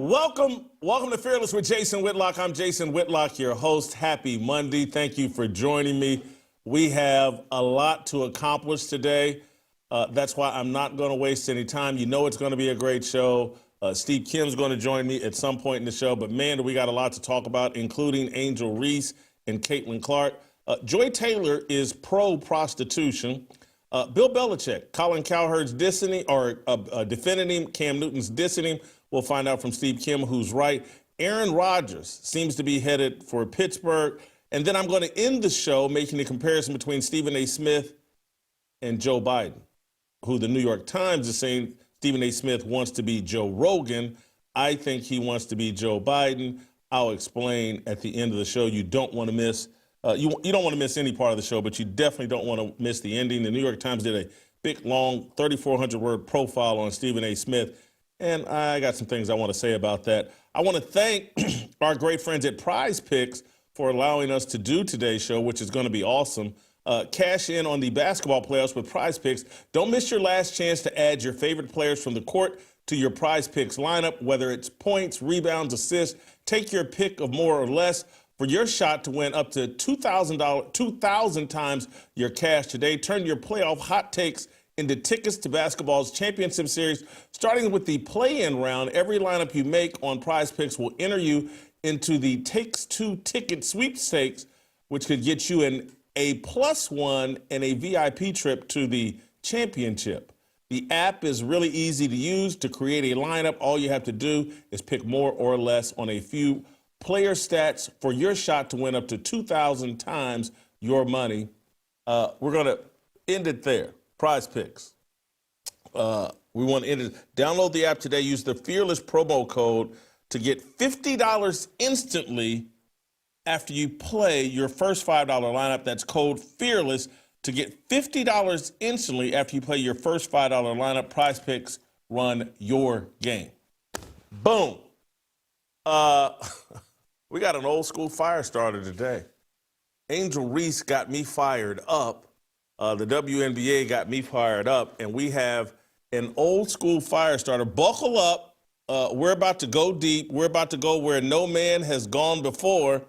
Welcome to Fearless with Jason Whitlock. I'm Jason Whitlock, your host. Happy Monday. Thank you for joining me. We have a lot to accomplish today. That's why I'm not going to waste any time. You know it's going to be a great show. Steve Kim's going to join me at some point in the show. But, man, we got a lot to talk about, including Angel Reese and Caitlin Clark. Joy Taylor is pro-prostitution. Bill Belichick, Colin Cowherd's defending him. Cam Newton's dissing him. We'll find out from Steve Kim who's right. Aaron Rodgers seems to be headed for Pittsburgh. And then I'm going to end the show making a comparison between Stephen A. Smith and Joe Biden, who the New York Times is saying Stephen A. Smith wants to be Joe Rogan. I think he wants to be Joe Biden. I'll explain at the end of the show. You don't want to miss you don't want to miss any part of the show, but you definitely don't want to miss the ending. The New York Times did a big, long, 3,400-word profile on Stephen A. Smith. And I got some things I want to say about that. I want to thank our great friends at Prize Picks for allowing us to do today's show, which is going to be awesome. Cash in on the basketball playoffs with Prize Picks. Don't miss your last chance to add your favorite players from the court to your Prize Picks lineup, whether it's points, rebounds, assists. Take your pick of more or less for your shot to win up to $2,000 times your cash today. Turn your playoff hot takes into tickets to basketball's championship series. Starting with the play-in round, every lineup you make on Prize Picks will enter you into the Takes-Two ticket sweepstakes, which could get you an A+1 and a VIP trip to the championship. The app is really easy to use. To create a lineup, all you have to do is pick more or less on a few player stats for your shot to win up to 2,000 times your money. We're going to end it there. Prize Picks. We want to end it. Download the app today. Use the Fearless promo code to get $50 instantly after you play your first $5 lineup. That's code FEARLESS to get $50 instantly after you play your first $5 lineup. Prize Picks, run your game. Boom. We got an old school fire starter today. Angel Reese got me fired up. The WNBA got me fired up, and we have an old school fire starter. Buckle up. We're about to go deep. We're about to go where no man has gone before.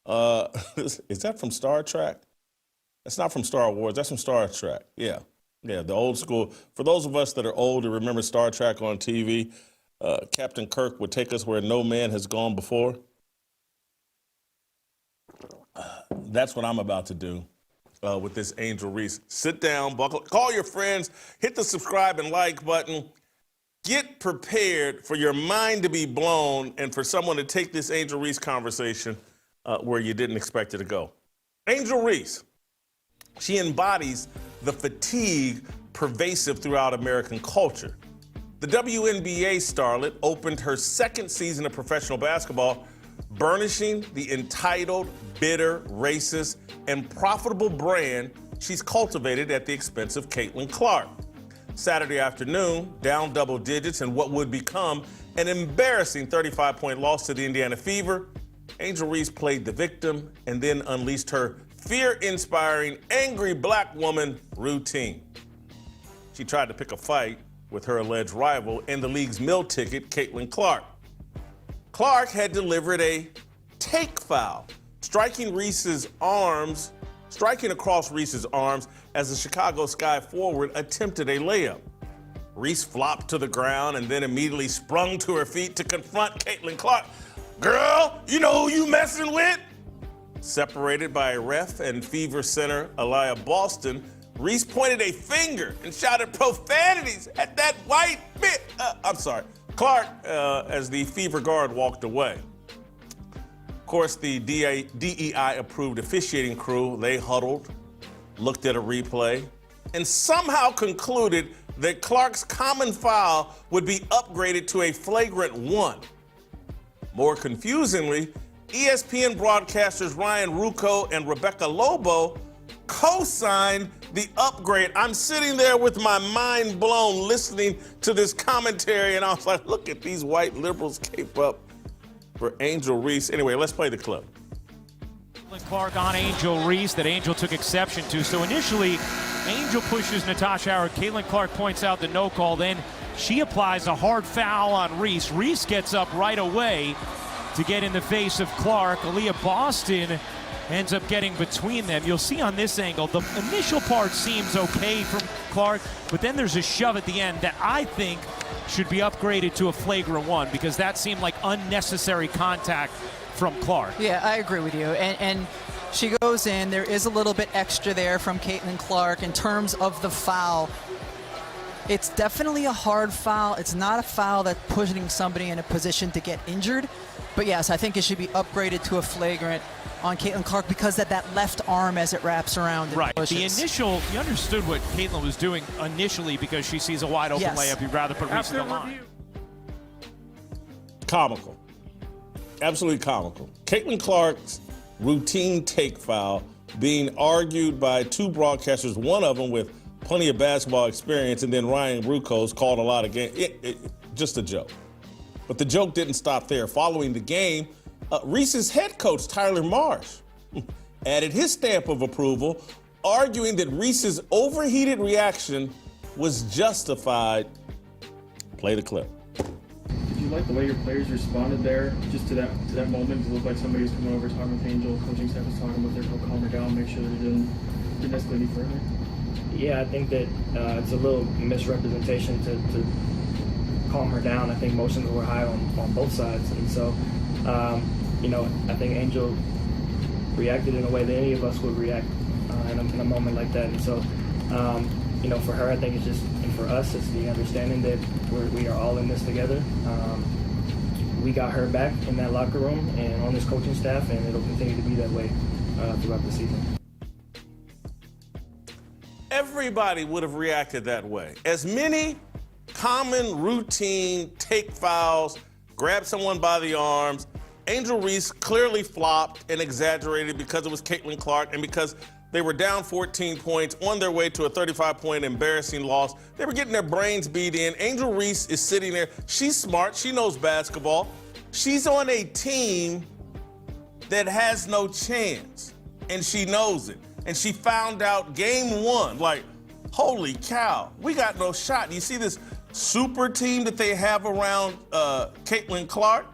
Is that from Star Trek? That's not from Star Wars. That's from Star Trek. Yeah, the old school. For those of us that are old and remember Star Trek on TV, Captain Kirk would take us where no man has gone before. That's what I'm about to do. With this Angel Reese. Sit down, buckle, call your friends, hit the subscribe and like button. Get prepared for your mind to be blown and for someone to take this Angel Reese conversation where you didn't expect it to go. Angel Reese, she embodies the fatigue pervasive throughout American culture. The WNBA starlet opened her second season of professional basketball burnishing the entitled, bitter, racist, and profitable brand she's cultivated at the expense of Caitlin Clark. Saturday afternoon, down double digits in what would become an embarrassing 35-point loss to the Indiana Fever, Angel Reese played the victim and then unleashed her fear-inspiring, angry black woman routine. She tried to pick a fight with her alleged rival and the league's meal ticket, Caitlin Clark. Clark had delivered a take foul, striking across Reese's arms as the Chicago Sky forward attempted a layup. Reese flopped to the ground and then immediately sprung to her feet to confront Caitlin Clark. Girl, you know who you messing with? Separated by a ref and Fever center Aaliyah Boston, Reese pointed a finger and shouted profanities at that white bitch. Clark, as the Fever guard walked away. Of course, the DEI-approved officiating crew, they huddled, looked at a replay, and somehow concluded that Clark's common foul would be upgraded to a flagrant 1. More confusingly, ESPN broadcasters Ryan Ruocco and Rebecca Lobo co-signed the upgrade. I'm sitting there with my mind blown listening to this commentary, and I was like, look at these white liberals cape up for Angel Reese. Anyway, let's play the clip. Clark on Angel Reese that Angel took exception to. So initially, Angel pushes Natasha Howard. Caitlin Clark points out the no call. Then She applies a hard foul on Reese. Reese gets up right away to get in the face of Clark. Aaliyah Boston ends up getting between them. You'll see on this angle, the initial part seems okay from Clark, but then there's a shove at the end that I think should be upgraded to a flagrant one, because that seemed like unnecessary contact from Clark. Yeah, I agree with you. And she goes in. There is a little bit extra there from Caitlin Clark in terms of the foul. It's definitely a hard foul. It's not a foul that's putting somebody in a position to get injured. But yes, I think it should be upgraded to a flagrant on Caitlin Clark because of that left arm as it wraps around. Right. Pushes. The initial, you understood what Caitlin was doing initially because she sees a wide open layup. You'd rather put Reese in the line. Comical. Absolutely comical. Caitlin Clark's routine take foul being argued by two broadcasters, one of them with plenty of basketball experience, and then Ryan Rucos called a lot of games. Just a joke. But the joke didn't stop there. Following the game, Reese's head coach, Tyler Marsh, added his stamp of approval, arguing that Reese's overheated reaction was justified. Play the clip. Did you like the way your players responded there, just to that moment? It looked like somebody was coming over, talking with Angel, coaching staff was talking with her, calm her down, make sure that it didn't escalate any further? Yeah, I think that it's a little misrepresentation to calm her down. I think emotions were high on both sides, and so I think Angel reacted in a way that any of us would react in a moment like that. And so for her, I think it's just, and for us, it's the understanding that we are all in this together. We got her back in that locker room and on this coaching staff, and it'll continue to be that way throughout the season. Everybody would have reacted that way. As many common routine take fouls, grab someone by the arms. Angel Reese clearly flopped and exaggerated because it was Caitlin Clark and because they were down 14 points on their way to a 35-point embarrassing loss. They were getting their brains beat in. Angel Reese is sitting there. She's smart. She knows basketball. She's on a team that has no chance, and she knows it. And she found out game one, like, holy cow, we got no shot. You see this super team that they have around Caitlin Clark?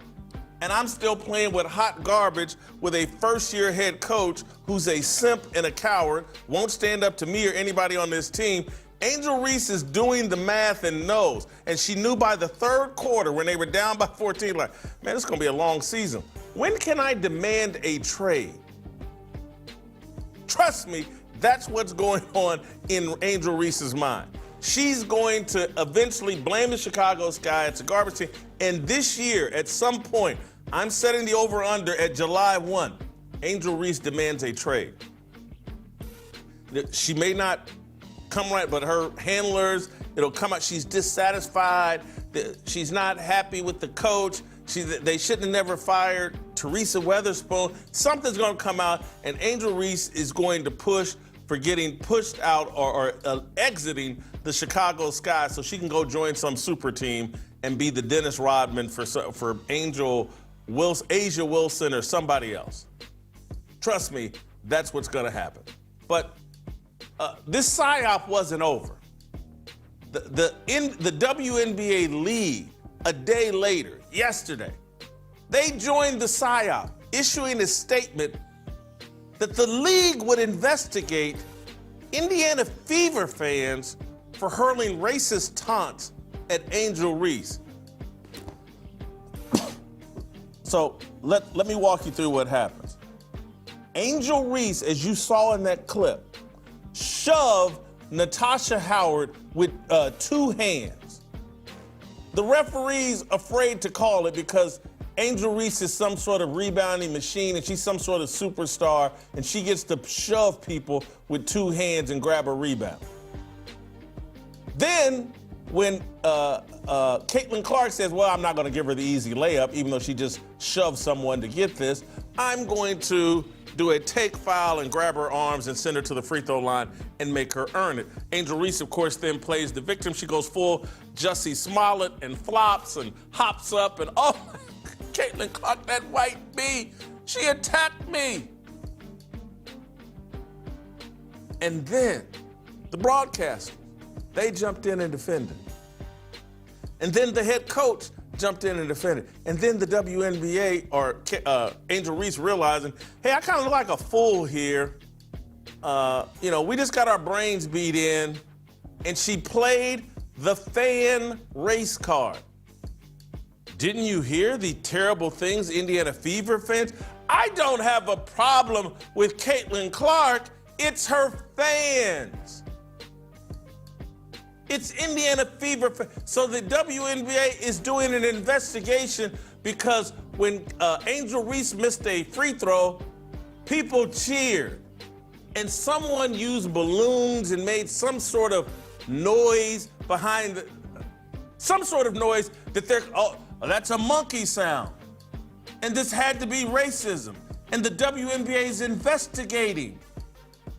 And I'm still playing with hot garbage with a first-year head coach who's a simp and a coward, won't stand up to me or anybody on this team. Angel Reese is doing the math and knows. And she knew by the third quarter when they were down by 14, like, man, it's going to be a long season. When can I demand a trade? Trust me, that's what's going on in Angel Reese's mind. She's going to eventually blame the Chicago Sky. It's a garbage team. And this year, at some point, I'm setting the over-under at July 1. Angel Reese demands a trade. She may not come right, but her handlers, it'll come out. She's dissatisfied. She's not happy with the coach. They shouldn't have never fired Teresa Weatherspoon. Something's going to come out, and Angel Reese is going to push for getting pushed out or exiting the Chicago Sky so she can go join some super team and be the Dennis Rodman for Asia Wilson or somebody else. Trust me, that's what's going to happen. But this PSYOP wasn't over. The WNBA league, a day later, yesterday, they joined the PSYOP, issuing a statement that the league would investigate Indiana Fever fans for hurling racist taunts at Angel Reese. So let me walk you through what happens. Angel Reese, as you saw in that clip, shoved Natasha Howard with two hands. The referee's afraid to call it because Angel Reese is some sort of rebounding machine and she's some sort of superstar and she gets to shove people with two hands and grab a rebound. Then when Caitlin Clark says, well, I'm not going to give her the easy layup, even though she just shoved someone to get this, I'm going to do a take foul and grab her arms and send her to the free throw line and make her earn it. Angel Reese, of course, then plays the victim. She goes full Jussie Smollett and flops and hops up and, oh, Caitlin Clark, that white bee, she attacked me. And then the broadcasters, they jumped in and defended. And then the head coach jumped in and defended. And then the WNBA or Angel Reese realizing, hey, I kind of look like a fool here. We just got our brains beat in. And she played the fan race card. Didn't you hear the terrible things Indiana Fever fans? I don't have a problem with Caitlin Clark. It's her fans. It's Indiana Fever. So the WNBA is doing an investigation because when Angel Reese missed a free throw, people cheered. And someone used balloons and made some sort of noise behind some sort of noise that that's a monkey sound. And this had to be racism. And the WNBA is investigating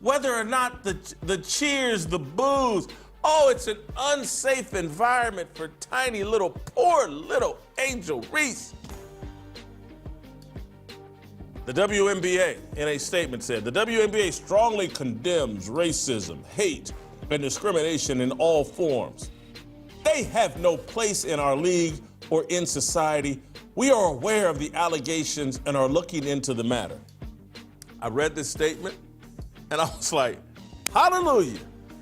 whether or not the cheers, the boos, it's an unsafe environment for tiny little, poor little Angel Reese. The WNBA, in a statement, said, the WNBA strongly condemns racism, hate, and discrimination in all forms. They have no place in our league or in society. We are aware of the allegations and are looking into the matter. I read this statement and I was like, hallelujah.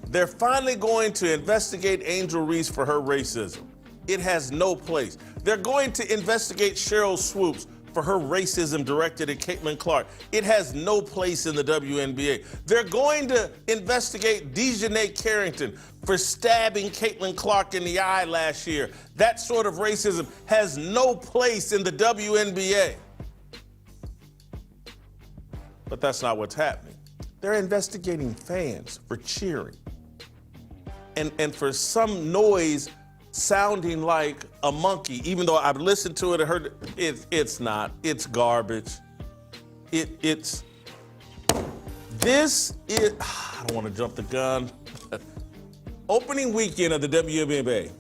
They're finally going to investigate Angel Reese for her racism. It has no place. They're going to investigate Cheryl Swoops for her racism directed at Caitlin Clark. It has no place in the WNBA. They're going to investigate Dejanay Carrington for stabbing Caitlin Clark in the eye last year. That sort of racism has no place in the WNBA. But that's not what's happening. They're investigating fans for cheering and for some noise sounding like a monkey, even though I've listened to it and heard it. It's not. It's garbage. I don't want to jump the gun. Opening weekend of the WNBA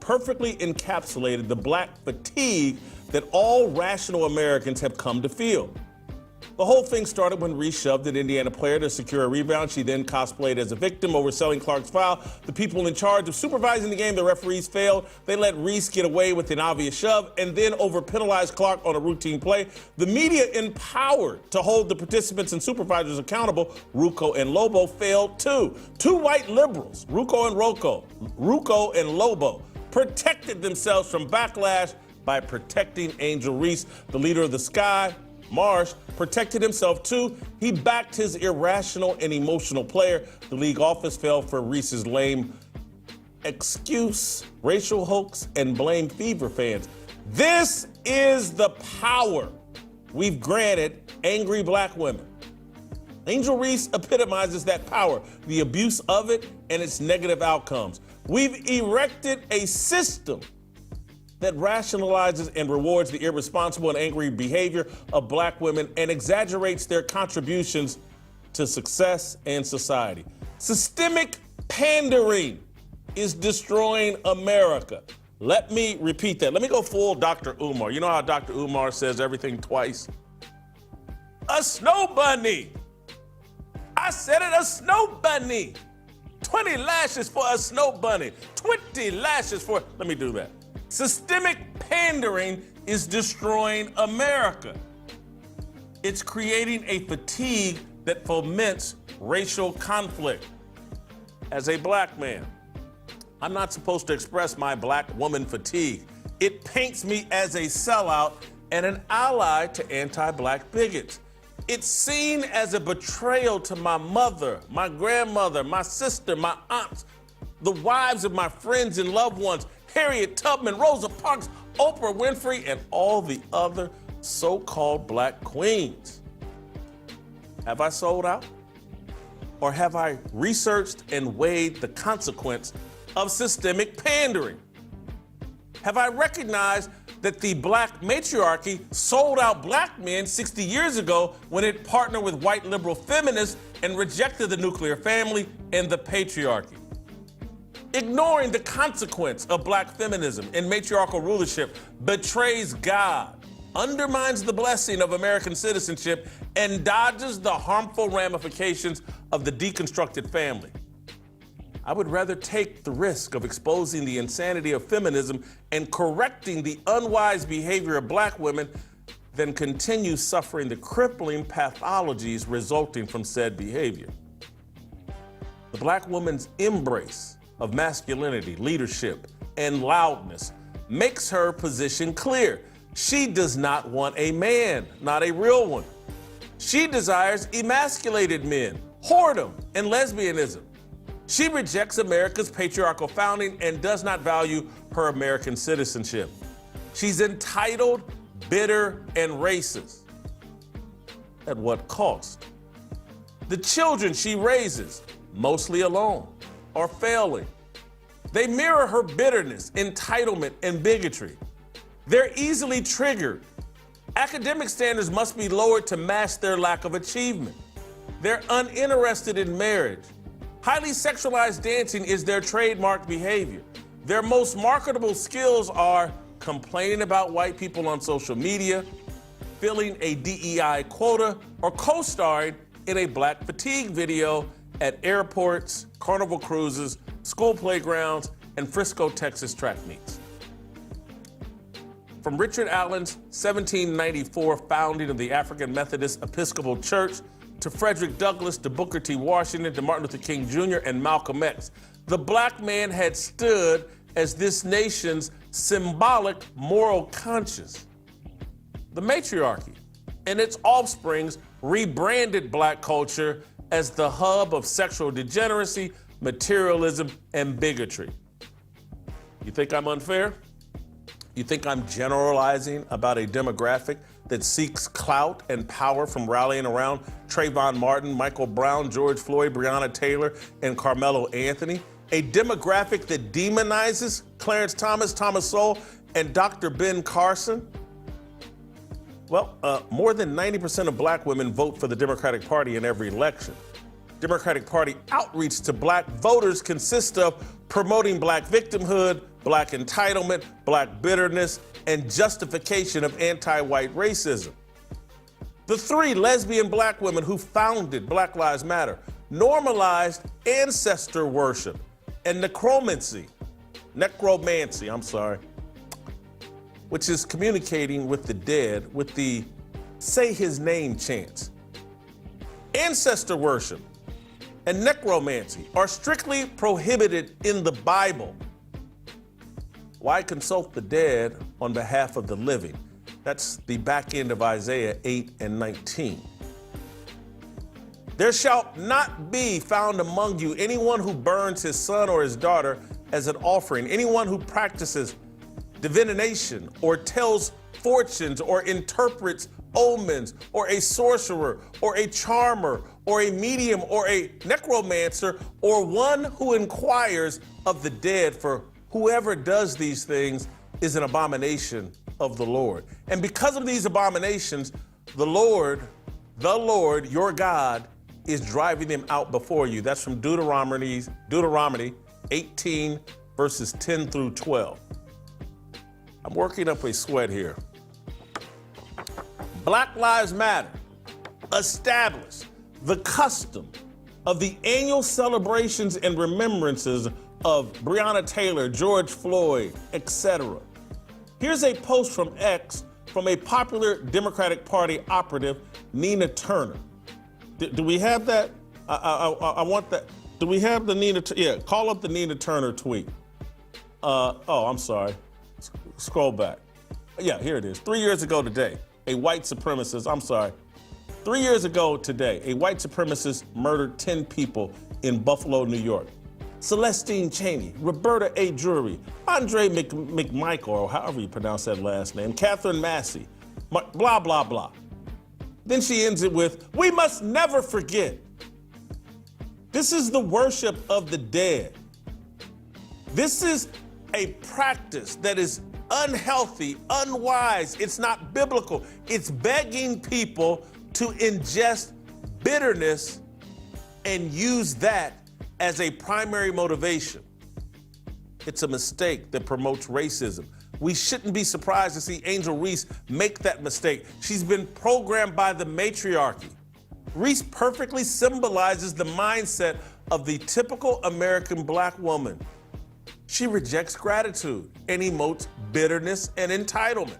perfectly encapsulated the black fatigue that all rational Americans have come to feel. The whole thing started when Reese shoved an Indiana player to secure a rebound. She then cosplayed as a victim, overselling Clark's foul. The people in charge of supervising the game, the referees, failed. They let Reese get away with an obvious shove and then over-penalized Clark on a routine play. The media, empowered to hold the participants and supervisors accountable, Ruocco and Lobo, failed too. Two white liberals, Ruocco and Lobo, protected themselves from backlash by protecting Angel Reese. The leader of the Sky, Marsh, protected himself too. He backed his irrational and emotional player. The league office fell for Reese's lame excuse, racial hoax, and blame Fever fans. This is the power we've granted angry black women. Angel Reese epitomizes that power, the abuse of it, and its negative outcomes. We've erected a system that rationalizes and rewards the irresponsible and angry behavior of black women and exaggerates their contributions to success and society. Systemic pandering is destroying America. Let me repeat that. Let me go full Dr. Umar. You know how Dr. Umar says everything twice? A snow bunny. I said it, a snow bunny. 20 lashes for a snow bunny. 20 lashes for, let me do that. Systemic pandering is destroying America. It's creating a fatigue that foments racial conflict. As a black man, I'm not supposed to express my black woman fatigue. It paints me as a sellout and an ally to anti-black bigots. It's seen as a betrayal to my mother, my grandmother, my sister, my aunts, the wives of my friends and loved ones, Harriet Tubman, Rosa Parks, Oprah Winfrey, and all the other so-called black queens. Have I sold out? Or have I researched and weighed the consequence of systemic pandering? Have I recognized that the black matriarchy sold out black men 60 years ago when it partnered with white liberal feminists and rejected the nuclear family and the patriarchy? Ignoring the consequence of black feminism and matriarchal rulership betrays God, undermines the blessing of American citizenship, and dodges the harmful ramifications of the deconstructed family. I would rather take the risk of exposing the insanity of feminism and correcting the unwise behavior of black women than continue suffering the crippling pathologies resulting from said behavior. The black woman's embrace of masculinity, leadership, and loudness makes her position clear. She does not want a man, not a real one. She desires emasculated men, whoredom, and lesbianism. She rejects America's patriarchal founding and does not value her American citizenship. She's entitled, bitter, and racist. At what cost? The children she raises, mostly alone, are failing. They mirror her bitterness, entitlement, and bigotry. They're easily triggered. Academic standards must be lowered to match their lack of achievement. They're uninterested in marriage. Highly sexualized dancing is their trademark behavior. Their most marketable skills are complaining about white people on social media, filling a DEI quota, or co-starring in a black fatigue video at airports, carnival cruises, school playgrounds, and Frisco, Texas track meets. From Richard Allen's 1794 founding of the African Methodist Episcopal Church to Frederick Douglass, to Booker T. Washington, to Martin Luther King Jr. and Malcolm X, the black man had stood as this nation's symbolic moral conscience. The matriarchy and its offsprings rebranded black culture as the hub of sexual degeneracy, materialism, and bigotry. You think I'm unfair? You think I'm generalizing about a demographic that seeks clout and power from rallying around Trayvon Martin, Michael Brown, George Floyd, Breonna Taylor, and Carmelo Anthony? A demographic that demonizes Clarence Thomas, Thomas Sowell, and Dr. Ben Carson? Well, more than 90% of black women vote for the Democratic Party in every election. Democratic Party outreach to black voters consists of promoting black victimhood, black entitlement, black bitterness, and justification of anti-white racism. The three lesbian black women who founded Black Lives Matter normalized ancestor worship and necromancy, which is communicating with the dead with the say his name chants. Ancestor worship and necromancy are strictly prohibited in the Bible. Why consult the dead on behalf of the living? That's the back end of Isaiah 8 and 19. There shall not be found among you anyone who burns his son or his daughter as an offering, anyone who practices divination or tells fortunes or interprets omens, or a sorcerer or a charmer or a medium or a necromancer, or one who inquires of the dead, for whoever does these things is an abomination of the Lord. And because of these abominations, the Lord, your God, is driving them out before you. That's from Deuteronomy 18, verses 10 through 12. I'm working up a sweat here. Black Lives Matter established the custom of the annual celebrations and remembrances of Breonna Taylor, George Floyd, etc. Here's a post from X from a popular Democratic Party operative, Nina Turner. Do we have that? I want that. Do we have the Nina? Yeah, call up the Nina Turner tweet. I'm sorry. Scroll back. Yeah, here it is. 3 years ago today, a white supremacist, 3 years ago today, a white supremacist murdered 10 people in Buffalo, New York. Celestine Cheney, Roberta A. Drury, Andre McMichael, or however you pronounce that last name, Catherine Massey, blah, blah, blah. Then she ends it with, we must never forget. This is the worship of the dead. This is a practice that is unhealthy, unwise. It's not biblical. It's begging people to ingest bitterness and use that as a primary motivation. It's a mistake that promotes racism. We shouldn't be surprised to see Angel Reese make that mistake. She's been programmed by the matriarchy. Reese perfectly symbolizes the mindset of the typical American black woman. She rejects gratitude and emotes bitterness and entitlement.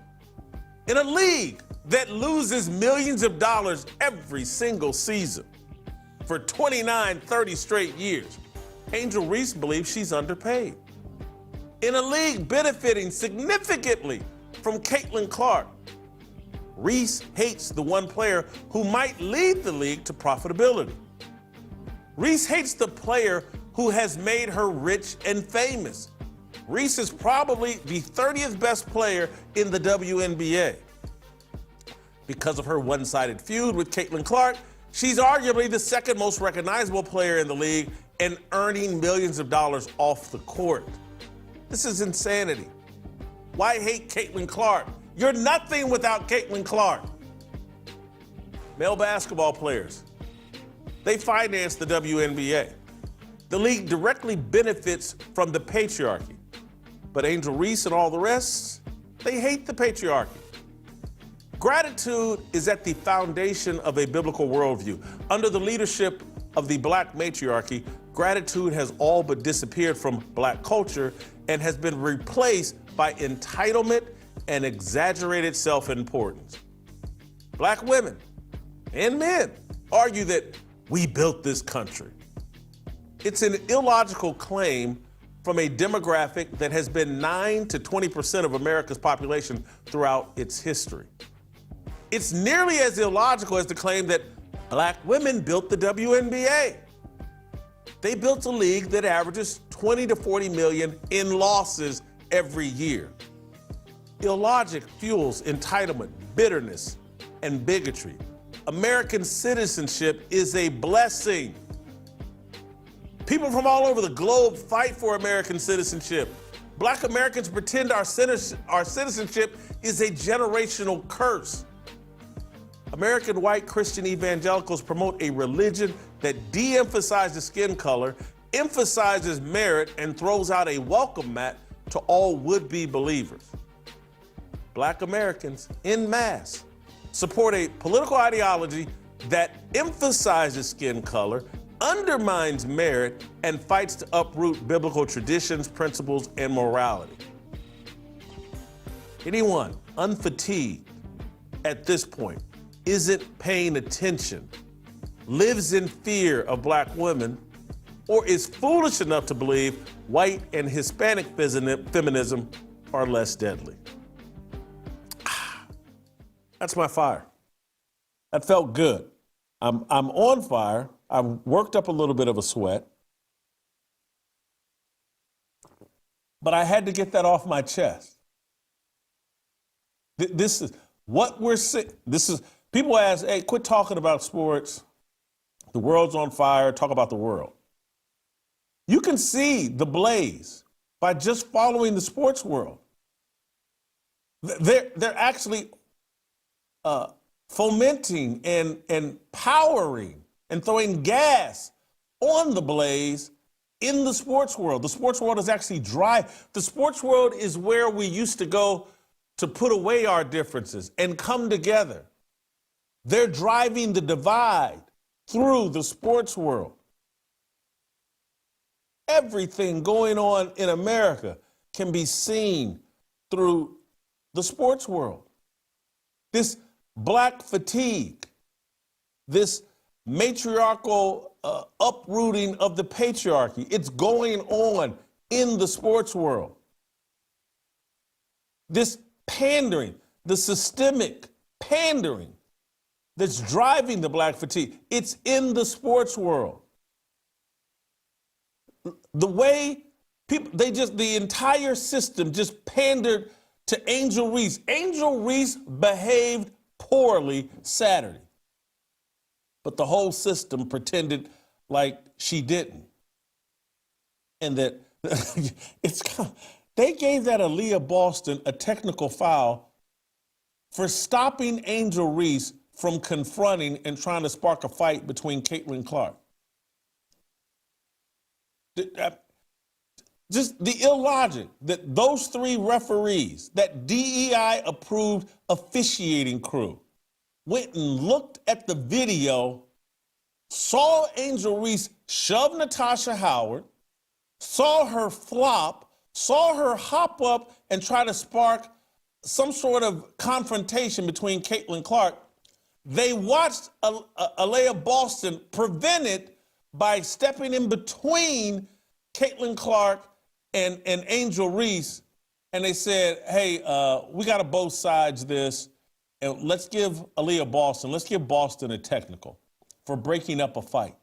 In a league that loses millions of dollars every single season for 29, 30 straight years, Angel Reese believes she's underpaid. In a league benefiting significantly from Caitlin Clark, Reese hates the one player who might lead the league to profitability. Reese hates the player who has made her rich and famous. Reese is probably the 30th best player in the WNBA. Because of her one-sided feud with Caitlin Clark, she's arguably the second most recognizable player in the league and earning millions of dollars off the court. This is insanity. Why hate Caitlin Clark? You're nothing without Caitlin Clark. Male basketball players, they finance the WNBA. The league directly benefits from the patriarchy. But Angel Reese and all the rest, they hate the patriarchy. Gratitude is at the foundation of a biblical worldview. Under the leadership of the black matriarchy, gratitude has all but disappeared from black culture and has been replaced by entitlement and exaggerated self-importance. Black women and men argue that we built this country. It's an illogical claim from a demographic that has been 9 to 20% of America's population throughout its history. It's nearly as illogical as the claim that black women built the WNBA. They built a league that averages 20 to 40 million in losses every year. Illogic fuels entitlement, bitterness, and bigotry. American citizenship is a blessing. People from all over the globe fight for American citizenship. Black Americans pretend our citizenship is a generational curse. American white Christian evangelicals promote a religion that de-emphasizes skin color, emphasizes merit, and throws out a welcome mat to all would-be believers. Black Americans, en masse, support a political ideology that emphasizes skin color, undermines merit, and fights to uproot biblical traditions, principles, and morality. Anyone unfatigued at this point isn't paying attention, lives in fear of black women, or is foolish enough to believe white and Hispanic feminism are less deadly. That's my fire. That felt good. I'm on fire. I've worked up a little bit of a sweat. But I had to get that off my chest. This is what we're seeing. People ask, hey, quit talking about sports. The world's on fire. Talk about the world. You can see the blaze by just following the sports world. They're actually fomenting and powering and throwing gas on the blaze in the sports world. The sports world is actually dry. The sports world is where we used to go to put away our differences and come together. They're driving the divide through the sports world. Everything going on in America can be seen through the sports world. This black fatigue, this matriarchal uprooting of the patriarchy, it's going on in the sports world. This pandering, the systemic pandering that's driving the black fatigue, it's in the sports world. The way people, the entire system just pandered to Angel Reese. Angel Reese behaved poorly Saturday, but the whole system pretended like she didn't. And that they gave that Aaliyah Boston a technical foul for stopping Angel Reese from confronting and trying to spark a fight between Caitlin Clark. Just the illogic that those three referees, that DEI-approved officiating crew, went and looked at the video saw Angel Reese shove Natasha Howard, saw her flop, saw her hop up and try to spark some sort of confrontation between Caitlin Clark. They watched Aliyah Boston prevent it by stepping in between Caitlin Clark and Angel Reese, and they said, hey, we got to both sides this, and let's give Aliyah Boston, let's give Boston a technical for breaking up a fight,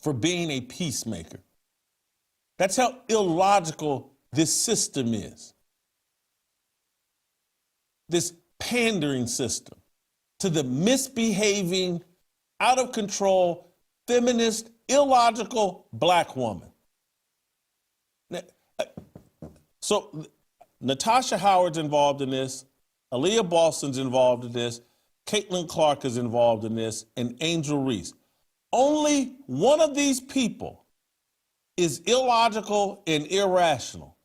for being a peacemaker. That's how illogical this system is. This pandering system to the misbehaving, out of control, feminist, illogical black woman. So Natasha Howard's involved in this, Aliyah Boston's involved in this, Caitlin Clark is involved in this, and Angel Reese. Only one of these people is illogical and irrational.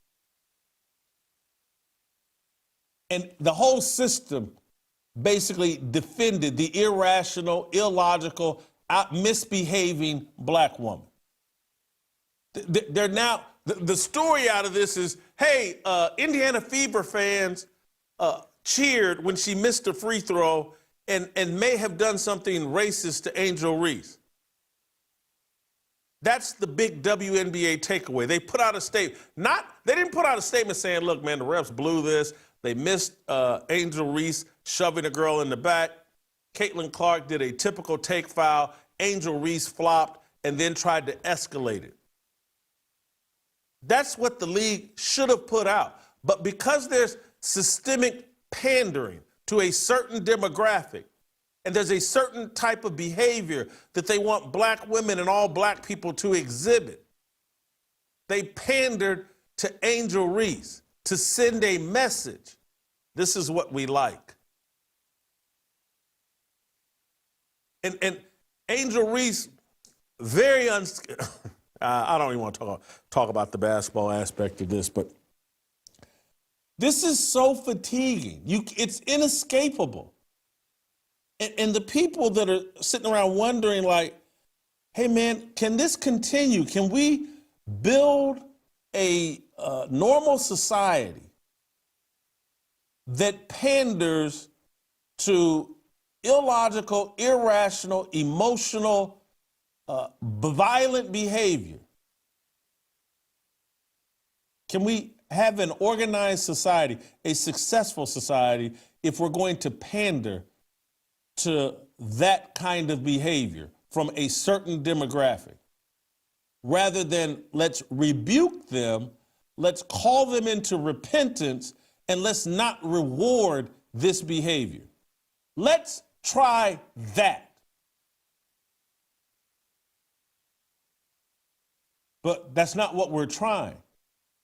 And the whole system basically defended the irrational, illogical, misbehaving black woman. They're now, the story out of this is, hey, Indiana Fever fans cheered when she missed a free throw and may have done something racist to Angel Reese. That's the big WNBA takeaway. They put out a statement. They didn't put out a statement saying, look, man, the refs blew this. They missed Angel Reese shoving a girl in the back. Caitlin Clark did a typical take foul. Angel Reese flopped and then tried to escalate it. That's what the league should have put out. But because there's systemic pandering to a certain demographic, and there's a certain type of behavior that they want black women and all black people to exhibit, they pandered to Angel Reese to send a message. This is what we like. And Angel Reese, very I don't even want to talk about the basketball aspect of this, but this is so fatiguing. It's inescapable. And the people that are sitting around wondering, like, hey, man, can this continue? Can we build a normal society that panders to illogical, irrational, emotional, violent behavior? Can we have an organized society, a successful society, if we're going to pander to that kind of behavior from a certain demographic? Rather than let's rebuke them, let's call them into repentance, and let's not reward this behavior. Let's try that. But that's not what we're trying.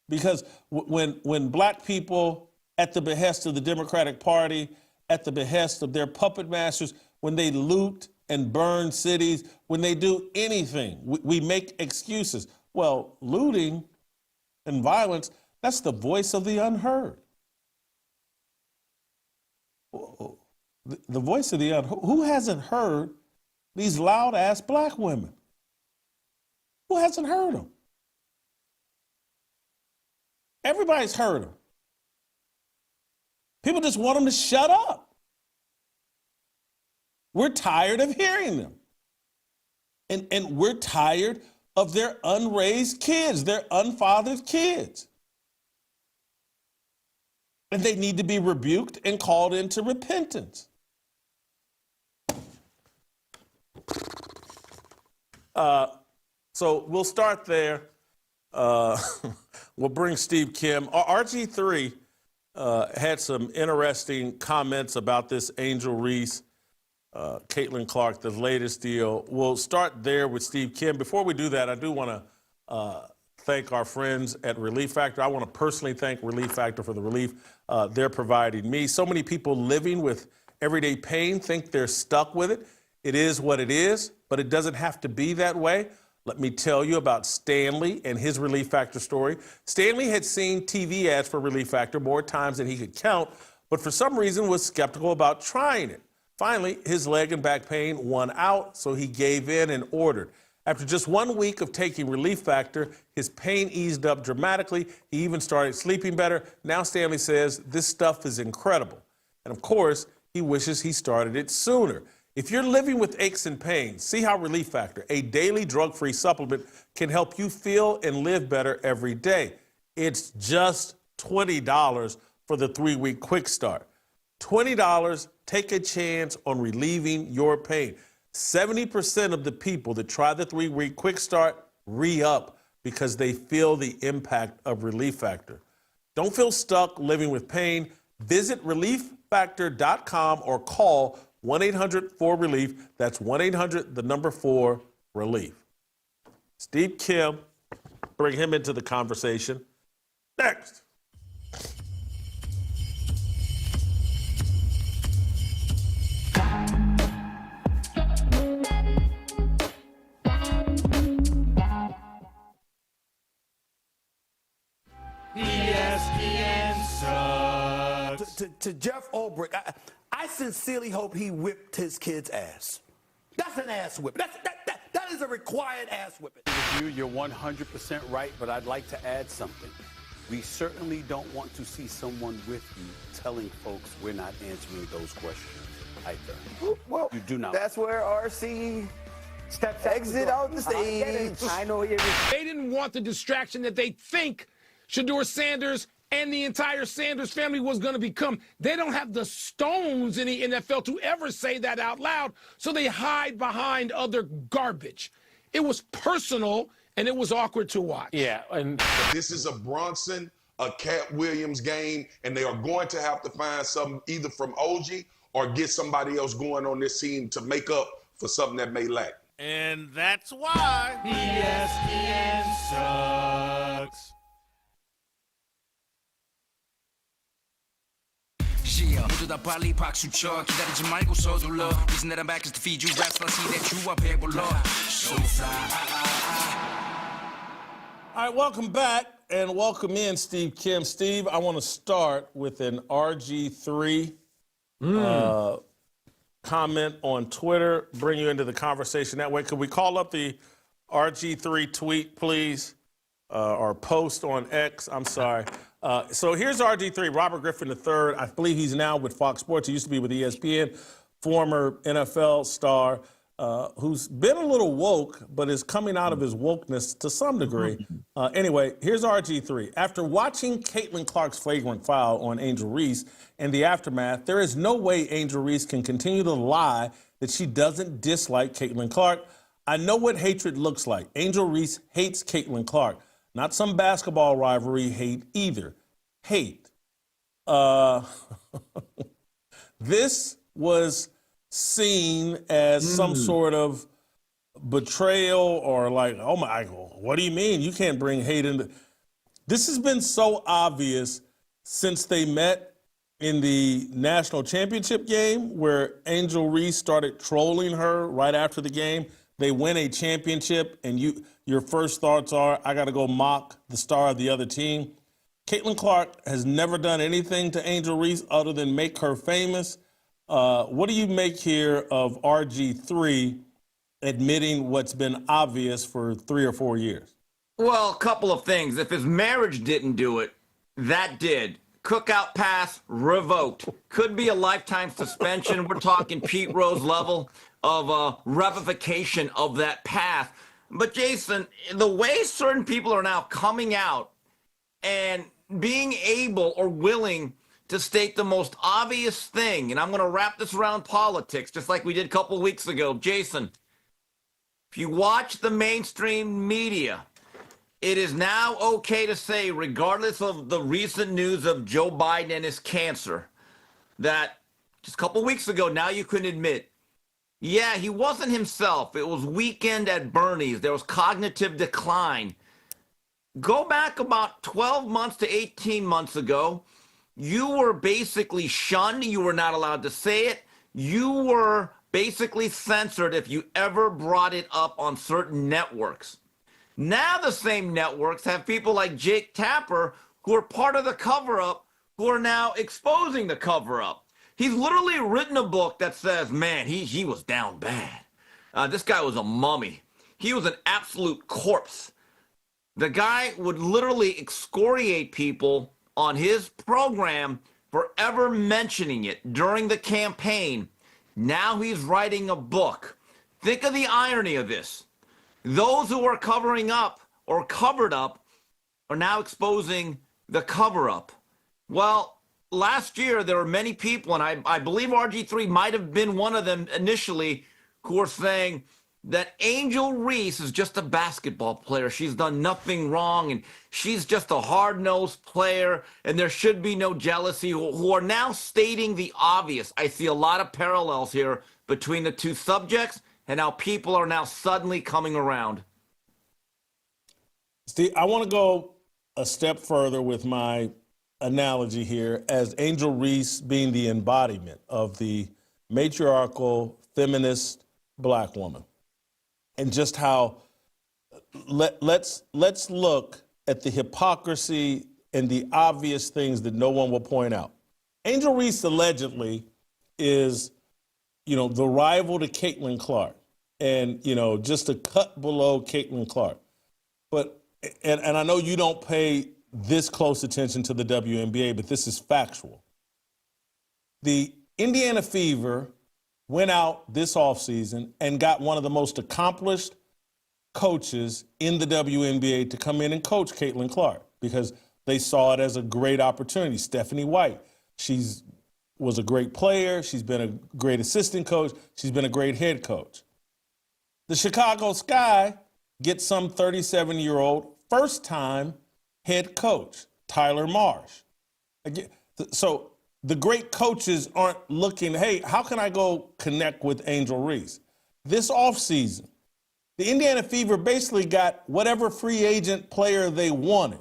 Because when black people, at the behest of the Democratic Party, at the behest of their puppet masters, when they loot and burn cities, when they do anything, we make excuses. Well, looting and violence, that's the voice of the unheard. The voice of the unheard. Who hasn't heard these loud-ass black women? Who hasn't heard them? Everybody's heard them. People just want them to shut up. We're tired of hearing them. And we're tired of their unraised kids, their unfathered kids. And they need to be rebuked and called into repentance. So we'll start there. We'll bring Steve Kim. RG3 had some interesting comments about this Angel Reese, Caitlin Clark, the latest deal. We'll start there with Steve Kim. Before we do that, I do want to thank our friends at Relief Factor. I want to personally thank Relief Factor for the relief they're providing me. So many people living with everyday pain think they're stuck with it. It is what it is, but it doesn't have to be that way. Let me tell you about Stanley and his Relief Factor story. Stanley had seen TV ads for Relief Factor more times than he could count, but for some reason was skeptical about trying it. Finally, his leg and back pain won out, so he gave in and ordered. After just 1 week of taking Relief Factor, his pain eased up dramatically. He even started sleeping better. Now Stanley says this stuff is incredible. And of course, he wishes he started it sooner. If you're living with aches and pains, see how Relief Factor, a daily drug-free supplement, can help you feel and live better every day. It's just $20 for the 3-week quick start. $20, take a chance on relieving your pain. 70% of the people that try the 3-week quick start re-up because they feel the impact of Relief Factor. Don't feel stuck living with pain. Visit relieffactor.com or call 1-800-4-RELIEF. That's 1-800-4-RELIEF. Steve Kim, bring him into the conversation. Next. ESPN sucks. To Jeff Ulbrich, I sincerely hope he whipped his kid's ass. That's an ass whip. That is a required ass whipping. You're 100% right, but I'd like to add something. We certainly don't want to see someone with you telling folks we're not answering those questions either. Well, You do not. That's where RC steps exit out the stage. I know he They didn't want the distraction that they think Shedeur Sanders and the entire Sanders family was going to become. They don't have the stones in the NFL to ever say that out loud, so they hide behind other garbage. It was personal, and it was awkward to watch. Yeah, and This is a Bronson, a Cat Williams game, and they are going to have to find something either from OG or get somebody else going on this team to make up for something that may lack. And that's why ESPN sucks. Yeah, 모두 다 빨리 박수 쳐 기다리지 말고 서둘러 Reason that I'm back is to feed you raps I see that you are 배불러 So All right, welcome back and welcome in Steve Kim. Steve, I want to start with an RG3 comment on Twitter, bring you into the conversation that way. Could we call up the RG3 tweet, please? Or post on X, I'm sorry. So here's RG3, Robert Griffin III. I believe he's now with Fox Sports. He used to be with ESPN, former NFL star, who's been a little woke, but is coming out of his wokeness to some degree. Anyway, here's RG3. After watching Caitlin Clark's flagrant foul on Angel Reese and the aftermath, there is no way Angel Reese can continue to lie that she doesn't dislike Caitlin Clark. I know what hatred looks like. Angel Reese hates Caitlin Clark. Not some basketball rivalry hate either. Hate. This was seen as some sort of betrayal or like, oh my, what do you mean? You can't bring hate into. This has been so obvious since they met in the national championship game where Angel Reese started trolling her right after the game. They win a championship and your first thoughts are, I got to go mock the star of the other team. Caitlin Clark has never done anything to Angel Reese other than make her famous. What do you make here of RG3 admitting what's been obvious for 3 or 4 years? Well, a couple of things. If his marriage didn't do it, that did. Cookout pass revoked. Could be a lifetime suspension. We're talking Pete Rose level of revocation of that path. But Jason, the way certain people are now coming out and being able or willing to state the most obvious thing, and I'm going to wrap this around politics, just like we did a couple of weeks ago. Jason, if you watch the mainstream media, it is now okay to say, regardless of the recent news of Joe Biden and his cancer, that just a couple of weeks ago, now you can admit, yeah, he wasn't himself. It was weekend at Bernie's. There was cognitive decline. Go back about 12 months to 18 months ago. You were basically shunned. You were not allowed to say it. You were basically censored if you ever brought it up on certain networks. Now the same networks have people like Jake Tapper, who are part of the cover-up, who are now exposing the cover-up. He's literally written a book that says, man, he was down bad. This guy was a mummy. He was an absolute corpse. The guy would literally excoriate people on his program for ever mentioning it during the campaign. Now he's writing a book. Think of the irony of this. Those who are covering up or covered up are now exposing the cover up. Well, last year there were many people, and I believe RG3 might have been one of them initially, who were saying that Angel Reese is just a basketball player. She's done nothing wrong, and she's just a hard-nosed player, and there should be no jealousy, who are now stating the obvious. I see a lot of parallels here between the two subjects and how people are now suddenly coming around. Steve, I want to go a step further with my analogy here as Angel Reese being the embodiment of the matriarchal, feminist black woman. And just how let's look at the hypocrisy and the obvious things that no one will point out. Angel Reese allegedly is, the rival to Caitlin Clark, and just a cut below Caitlin Clark. But and I know you don't pay this close attention to the WNBA, but this is factual. The Indiana Fever went out this offseason and got one of the most accomplished coaches in the WNBA to come in and coach Caitlin Clark because they saw it as a great opportunity. Stephanie White, was a great player. She's been a great assistant coach. She's been a great head coach. The Chicago Sky gets some 37-year-old first-time head coach, Tyler Marsh. So the great coaches aren't looking, hey, how can I go connect with Angel Reese? This offseason, the Indiana Fever basically got whatever free agent player they wanted.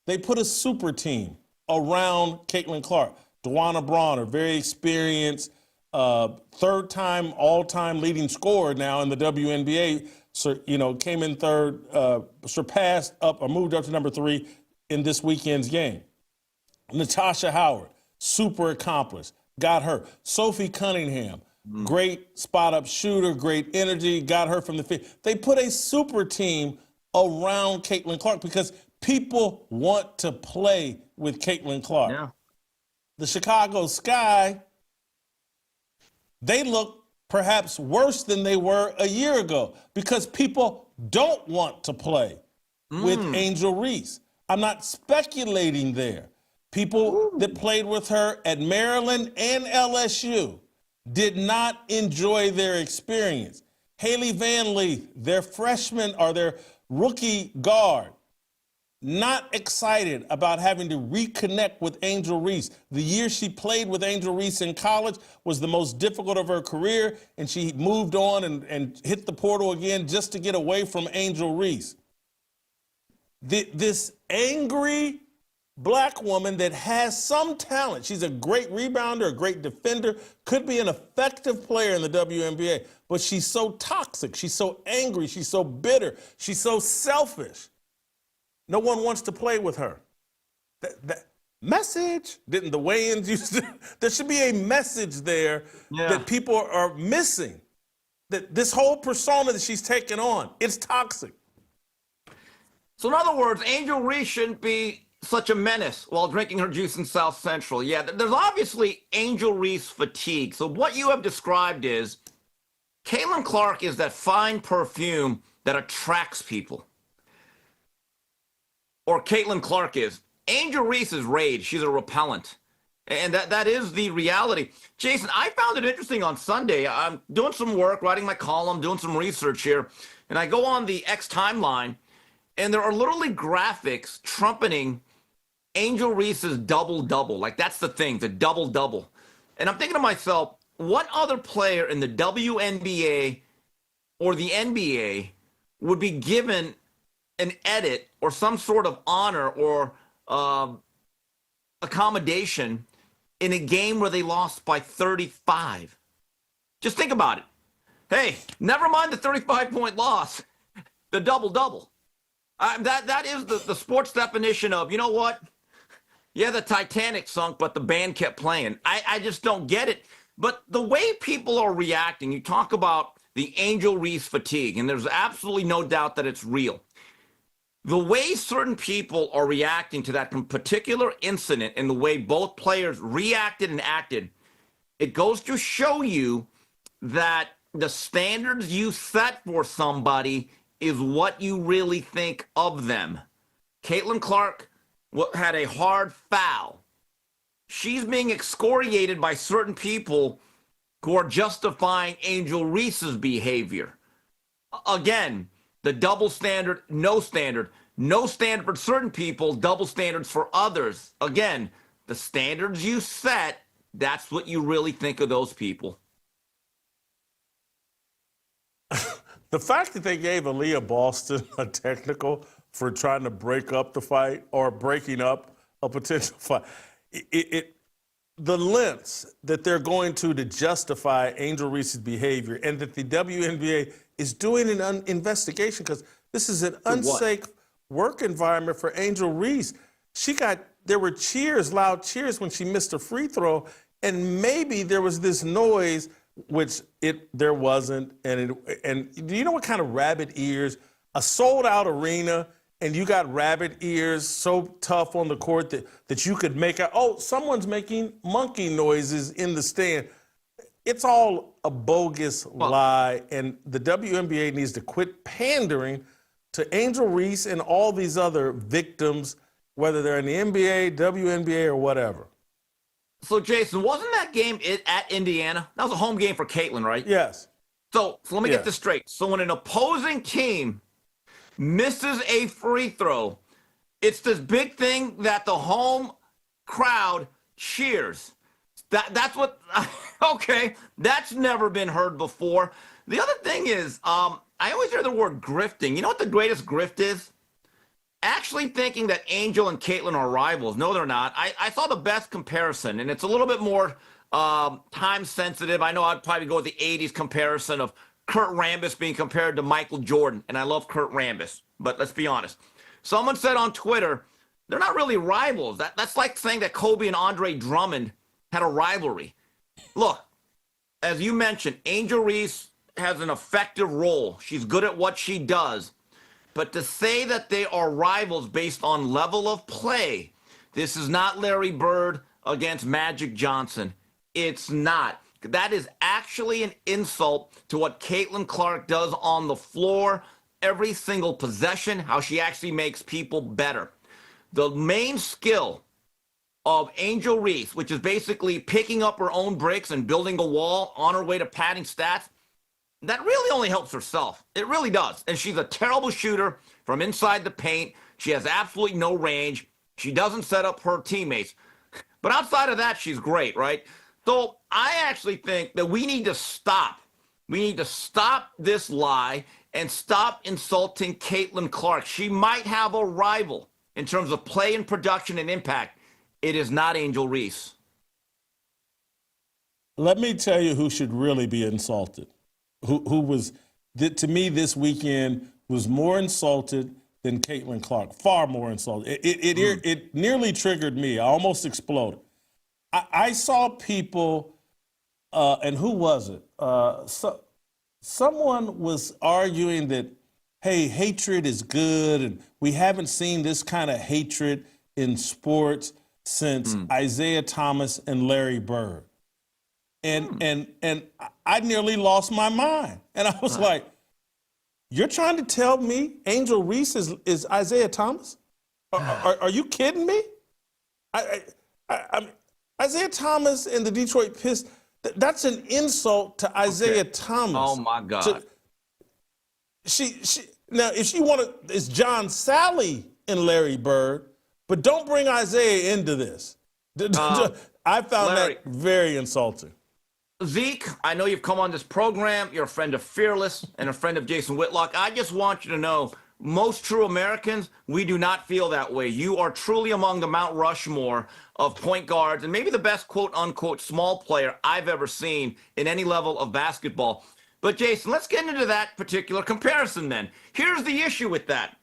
They put a super team around Caitlin Clark. Dewana Bronner, very experienced, third-time, all-time leading scorer now in the WNBA. So, came in third, surpassed up or moved up to number 3 in this weekend's game. Natasha Howard, super accomplished, got her. Sophie Cunningham, great spot-up shooter, great energy, got her from the field. They put a super team around Caitlin Clark because people want to play with Caitlin Clark. Yeah. The Chicago Sky, they look perhaps worse than they were a year ago because people don't want to play with Angel Reese. I'm not speculating there. People that played with her at Maryland and LSU did not enjoy their experience. Haley Van Leith, their freshman or their rookie guard, not excited about having to reconnect with Angel Reese. The year she played with Angel Reese in college was the most difficult of her career, and she moved on and hit the portal again just to get away from Angel Reese. This angry black woman that has some talent, she's a great rebounder, a great defender, could be an effective player in the WNBA, but she's so toxic, she's so angry, she's so bitter, she's so selfish. No one wants to play with her. That message, didn't the Wayans used to? There should be a message there that people are missing. That this whole persona that she's taken on, it's toxic. So in other words, Angel Reese shouldn't be such a menace while drinking her juice in South Central. Yeah, there's obviously Angel Reese fatigue. So what you have described is Caitlin Clark is that fine perfume that attracts people. Or Caitlin Clark is. Angel Reese is rage. She's a repellent. And that is the reality. Jason, I found it interesting on Sunday. I'm doing some work, writing my column, doing some research here, and I go on the X timeline, and there are literally graphics trumpeting Angel Reese's double-double. Like, that's the thing, the double-double. And I'm thinking to myself, what other player in the WNBA or the NBA would be given an edit or some sort of honor or accommodation in a game where they lost by 35? Just think about it. Hey, never mind the 35-point loss, the double-double. That is the sports definition of, you know what? Yeah, the Titanic sunk, but the band kept playing. I just don't get it. But the way people are reacting, you talk about the Angel Reese fatigue, and there's absolutely no doubt that it's real. The way certain people are reacting to that particular incident and the way both players reacted and acted, it goes to show you that the standards you set for somebody is what you really think of them. Caitlin Clark had a hard foul. She's being excoriated by certain people who are justifying Angel Reese's behavior. Again, the double standard, no standard. No standard for certain people, double standards for others. Again, the standards you set, that's what you really think of those people. The fact that they gave Aaliyah Boston a technical for trying to break up the fight or breaking up a potential fight, the lengths that they're going to justify Angel Reese's behavior, and that the WNBA is doing an investigation because this is an unsafe work environment for Angel Reese. There were cheers, loud cheers when she missed a free throw, and maybe there was this noise, which there wasn't. And do you know what kind of rabbit ears? A sold-out arena, and you got rabbit ears so tough on the court that you could make out, oh, someone's making monkey noises in the stand. It's all a bogus lie, and the WNBA needs to quit pandering to Angel Reese and all these other victims, whether they're in the NBA, WNBA, or whatever. So, Jason, wasn't that game at Indiana? That was a home game for Caitlin, right? Yes. So let me get this straight. So when an opposing team misses a free throw, it's this big thing that the home crowd cheers. That's what, okay, that's never been heard before. The other thing is, I always hear the word grifting. You know what the greatest grift is? Actually thinking that Angel and Caitlin are rivals. No, they're not. I saw the best comparison, and it's a little bit more time sensitive. I know I'd probably go with the 80s comparison of Kurt Rambis being compared to Michael Jordan, and I love Kurt Rambis, but let's be honest. Someone said on Twitter, they're not really rivals. That's like saying that Kobe and Andre Drummond had a rivalry. Look, as you mentioned, Angel Reese has an effective role. She's good at what she does. But to say that they are rivals based on level of play, this is not Larry Bird against Magic Johnson. It's not. That is actually an insult to what Caitlin Clark does on the floor, every single possession, how she actually makes people better. The main skill of Angel Reese, which is basically picking up her own bricks and building a wall on her way to padding stats, that really only helps herself. It really does. And she's a terrible shooter from inside the paint. She has absolutely no range. She doesn't set up her teammates. But outside of that, she's great, right? So I actually think that we need to stop. We need to stop this lie and stop insulting Caitlin Clark. She might have a rival in terms of play and production and impact. It is not Angel Reese. Let me tell you who should really be insulted. Who was, to me, this weekend was more insulted than Caitlin Clark, far more insulted. It nearly triggered me. I almost exploded. I saw people, and who was it? Someone was arguing that, hey, hatred is good, and we haven't seen this kind of hatred in sports since Isaiah Thomas and Larry Bird. And I nearly lost my mind. And I was like, you're trying to tell me Angel Reese is Isaiah Thomas? Are you kidding me? I mean, Isaiah Thomas and the Detroit Pistons, that's an insult to Isaiah Thomas. Oh, my God. Now, if she wanted, it's John Sally and Larry Bird, but don't bring Isaiah into this. I found Larry, that very insulting. Zeke, I know you've come on this program. You're a friend of Fearless and a friend of Jason Whitlock. I just want you to know, most true Americans, we do not feel that way. You are truly among the Mount Rushmore of point guards and maybe the best quote-unquote small player I've ever seen in any level of basketball. But, Jason, let's get into that particular comparison then. Here's the issue with that.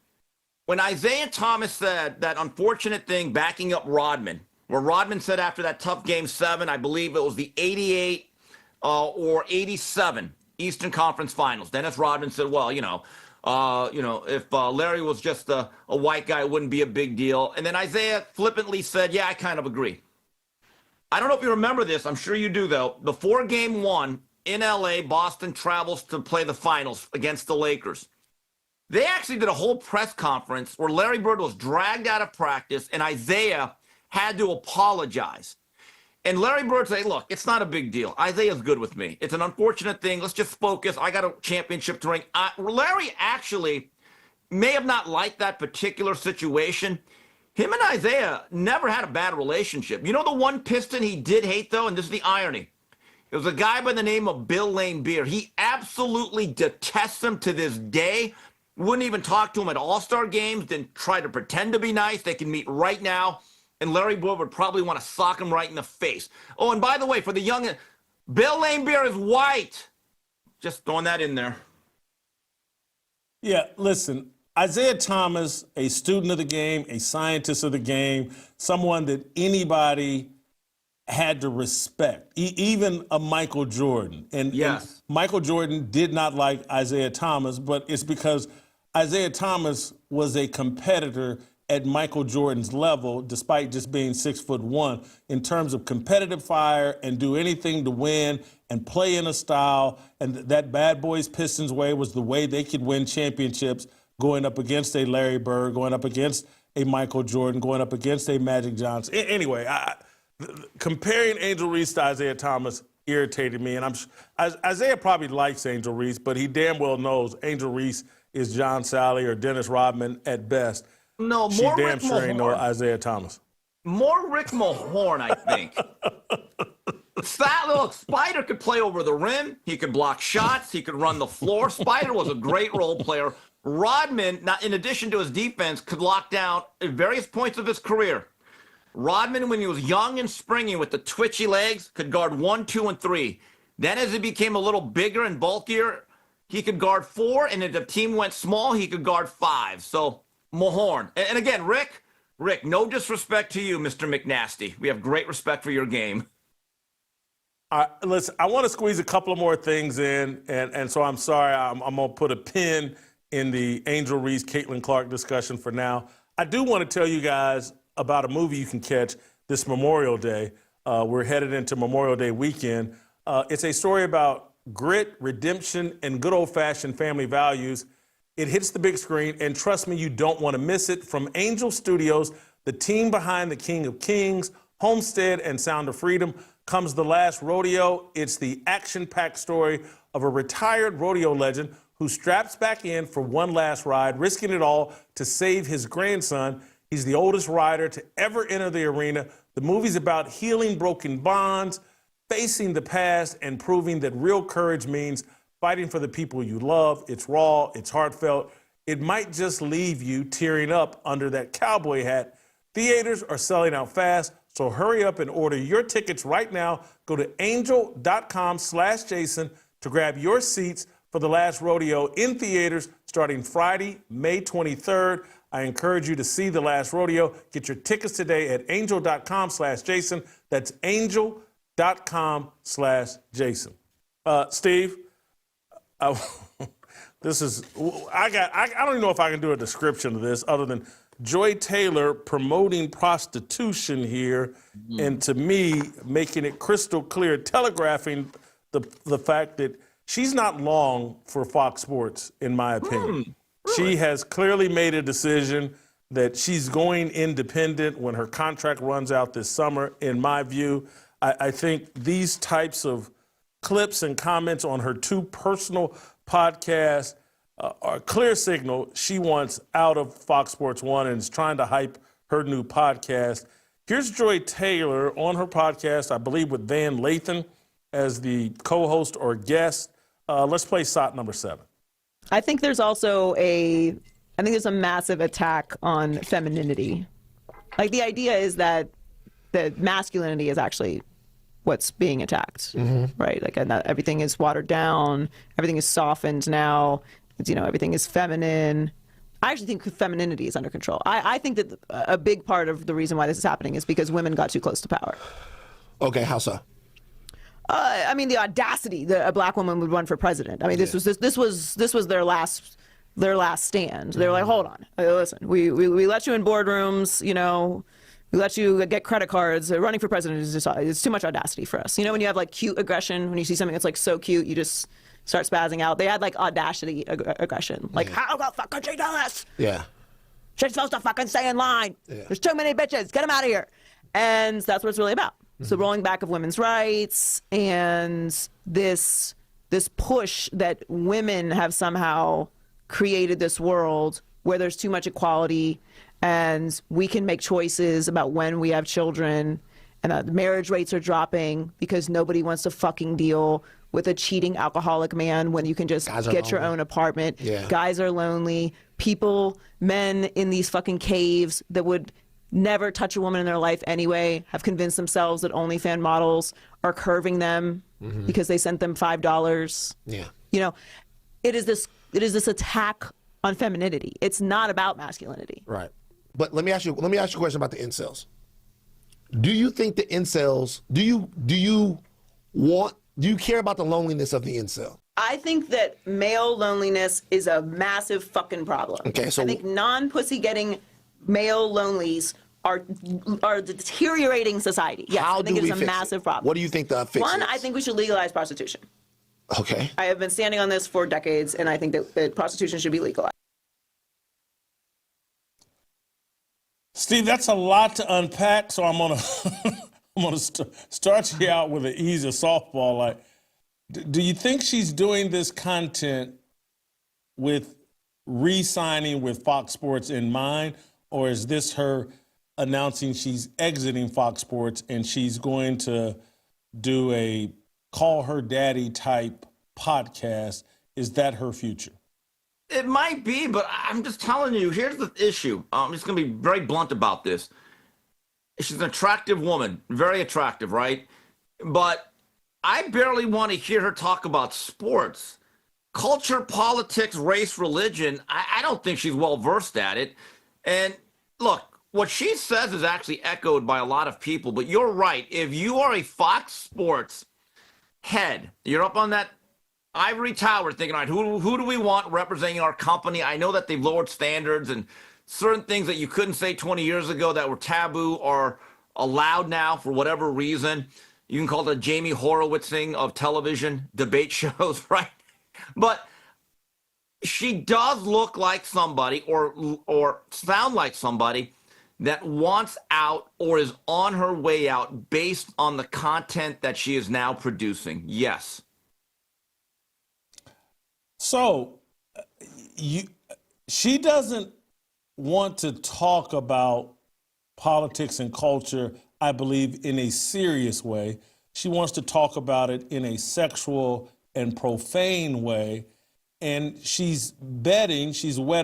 when Isaiah Thomas said that unfortunate thing backing up Rodman, where Rodman said after that tough Game 7, I believe it was the 88 or 87 Eastern Conference Finals. Dennis Rodman said, well, if Larry was just a white guy, it wouldn't be a big deal. And then Isaiah flippantly said, yeah, I kind of agree. I don't know if you remember this. I'm sure you do, though. Before Game 1 in L.A., Boston travels to play the finals against the Lakers. They actually did a whole press conference where Larry Bird was dragged out of practice and Isaiah had to apologize. And Larry Bird said, look, it's not a big deal. Isaiah's good with me. It's an unfortunate thing. Let's just focus. I got a championship to ring. Larry actually may have not liked that particular situation. Him and Isaiah never had a bad relationship. You know the one Piston he did hate, though, and this is the irony. It was a guy by the name of Bill Laimbeer. He absolutely detests him to this day. Wouldn't even talk to him at All-Star games, didn't try to pretend to be nice. They can meet right now. And Larry Bird would probably want to sock him right in the face. Oh, and by the way, for the young, Bill Laimbeer is white. Just throwing that in there. Yeah, listen, Isaiah Thomas, a student of the game, a scientist of the game, someone that anybody had to respect, even a Michael Jordan. And Michael Jordan did not like Isaiah Thomas, but it's because Isaiah Thomas was a competitor at Michael Jordan's level, despite just being 6'1", in terms of competitive fire and do anything to win and play in a style. And that bad boys Pistons way was the way they could win championships, going up against a Larry Bird, going up against a Michael Jordan, going up against a Magic Johnson. Anyway, comparing Angel Reese to Isaiah Thomas irritated me. And Isaiah probably likes Angel Reese, but he damn well knows Angel Reese is John Sally or Dennis Rodman at best. No, she more damn Rick sure ain't no Mahorn. Isaiah Thomas. More Rick Mahorn, I think. Look, Spider could play over the rim. He could block shots. He could run the floor. Spider was a great role player. Rodman, in addition to his defense, could lock down at various points of his career. Rodman, when he was young and springy with the twitchy legs, could guard 1, 2, and 3. Then as he became a little bigger and bulkier, he could guard 4, and if the team went small, he could guard 5. So Mahorn. And again, Rick, no disrespect to you, Mr. McNasty. We have great respect for your game. Listen, I want to squeeze a couple of more things in, and so I'm sorry, I'm going to put a pin in the Angel Reese, Caitlin Clark discussion for now. I do want to tell you guys about a movie you can catch this Memorial Day. We're headed into Memorial Day weekend. It's a story about grit, redemption, and good old-fashioned family values. It hits the big screen, and trust me, you don't want to miss it. From Angel Studios, the team behind The King of Kings, Homestead, and Sound of Freedom, comes The Last Rodeo. It's the action-packed story of a retired rodeo legend who straps back in for one last ride, risking it all to save his grandson. He's the oldest rider to ever enter the arena. The movie's about healing broken bonds, facing the past, and proving that real courage means fighting for the people you love. It's raw, it's heartfelt. It might just leave you tearing up under that cowboy hat. Theaters are selling out fast, so hurry up and order your tickets right now. Go to angel.com/Jason to grab your seats for The Last Rodeo in theaters starting Friday, May 23rd. I encourage you to see The Last Rodeo. Get your tickets today at angel.com/Jason. That's angel.com/Jason. Steve, this is, I don't even know if I can do a description of this other than Joy Taylor promoting prostitution here, and to me, making it crystal clear, telegraphing the fact that she's not long for Fox Sports, in my opinion. Really? She has clearly made a decision that she's going independent when her contract runs out this summer, in my view. I think these types of clips and comments on her two personal podcasts are a clear signal she wants out of Fox Sports 1 and is trying to hype her new podcast. Here's Joy Taylor on her podcast, I believe with Van Lathan as the co-host or guest. Let's play SOT number 7. I think there's also a massive attack on femininity. Like, the idea is that the masculinity is actually what's being attacked, right? Like, everything is watered down, everything is softened now, everything is feminine. I actually think femininity is under control. I think that a big part of the reason why this is happening is because women got too close to power. Okay, how so? I mean, the audacity that a black woman would run for president. I mean, this was their last stand. They were like, hold on, listen, we let you in boardrooms, you know, we let you get credit cards. Running for president is just, it's too much audacity for us. You know, when you have like cute aggression, when you see something that's like so cute, you just start spazzing out. They had like audacity aggression. Like, how the fuck could she do this? Yeah. She's supposed to fucking stay in line. Yeah. There's too many bitches. Get them out of here. And that's what it's really about. So rolling back of women's rights and this push that women have somehow created this world where there's too much equality and we can make choices about when we have children, and that marriage rates are dropping because nobody wants to fucking deal with a cheating alcoholic man when you can just get your own apartment. Yeah. Guys are lonely. Men in these fucking caves that would never touch a woman in their life anyway have convinced themselves that OnlyFans models are curving them because they sent them $5. Yeah. You know, it is this attack on femininity. It's not about masculinity. Right. But let me ask you a question about the incels. Do you think the incels, do you care about the loneliness of the incel? I think that male loneliness is a massive fucking problem. Okay, so I think non-pussy getting male lonelies are deteriorating society. Yes, I think it's a massive problem. What do you think the fix is? One, I think we should legalize prostitution. Okay. I have been standing on this for decades, and I think that prostitution should be legalized. Steve, that's a lot to unpack, so I'm gonna start you out with an easy softball. Like, do you think she's doing this content with re-signing with Fox Sports in mind, or is this her announcing she's exiting Fox Sports and she's going to do a Call Her Daddy type podcast? Is that her future? It might be, but I'm just telling you, here's the issue. I'm just going to be very blunt about this. She's an attractive woman, very attractive, right? But I barely want to hear her talk about sports. Culture, politics, race, religion, I don't think she's well-versed at it. And look, what she says is actually echoed by a lot of people, but you're right. If you are a Fox Sports head, you're up on that ivory tower thinking, all right, who do we want representing our company? I know that they've lowered standards and certain things that you couldn't say 20 years ago that were taboo are allowed now for whatever reason. You can call it the Jamie Horowitzing of television debate shows, right? But she does look like somebody or sound like somebody that wants out or is on her way out based on the content that she is now producing. Yes. So she doesn't want to talk about politics and culture, I believe, in a serious way. She wants to talk about it in a sexual and profane way. And she's wet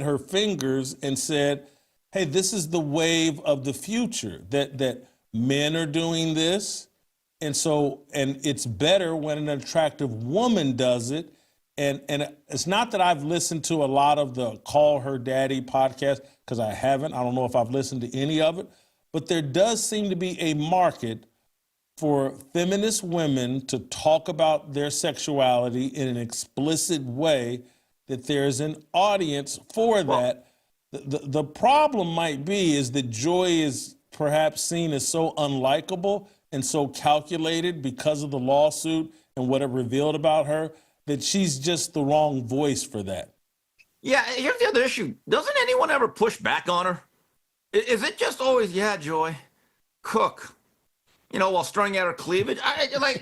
her fingers and said, hey, this is the wave of the future, that men are doing this. And it's better when an attractive woman does it. And it's not that I've listened to a lot of the Call Her Daddy podcast, because I haven't. I don't know if I've listened to any of it. But there does seem to be a market for feminist women to talk about their sexuality in an explicit way, that there's an audience for that. The problem might be is that Joy is perhaps seen as so unlikable and so calculated because of the lawsuit and what it revealed about her, that she's just the wrong voice for that. Yeah, here's the other issue. Doesn't anyone ever push back on her? Is it just always, yeah, Joy, cook, while stirring at her cleavage?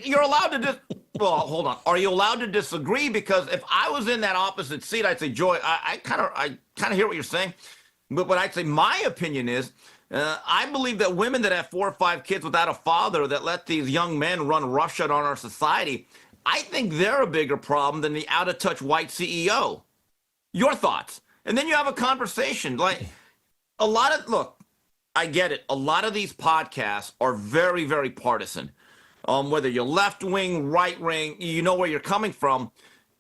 You're allowed to well, hold on. Are you allowed to disagree? Because if I was in that opposite seat, I'd say, Joy, I kind of hear what you're saying. But what I'd say, my opinion is, I believe that women that have 4 or 5 kids without a father, that let these young men run roughshod on our society, I think they're a bigger problem than the out-of-touch white CEO. Your thoughts. And then you have a conversation. Look, I get it. A lot of these podcasts are very, very partisan. Whether you're left-wing, right-wing, you know where you're coming from.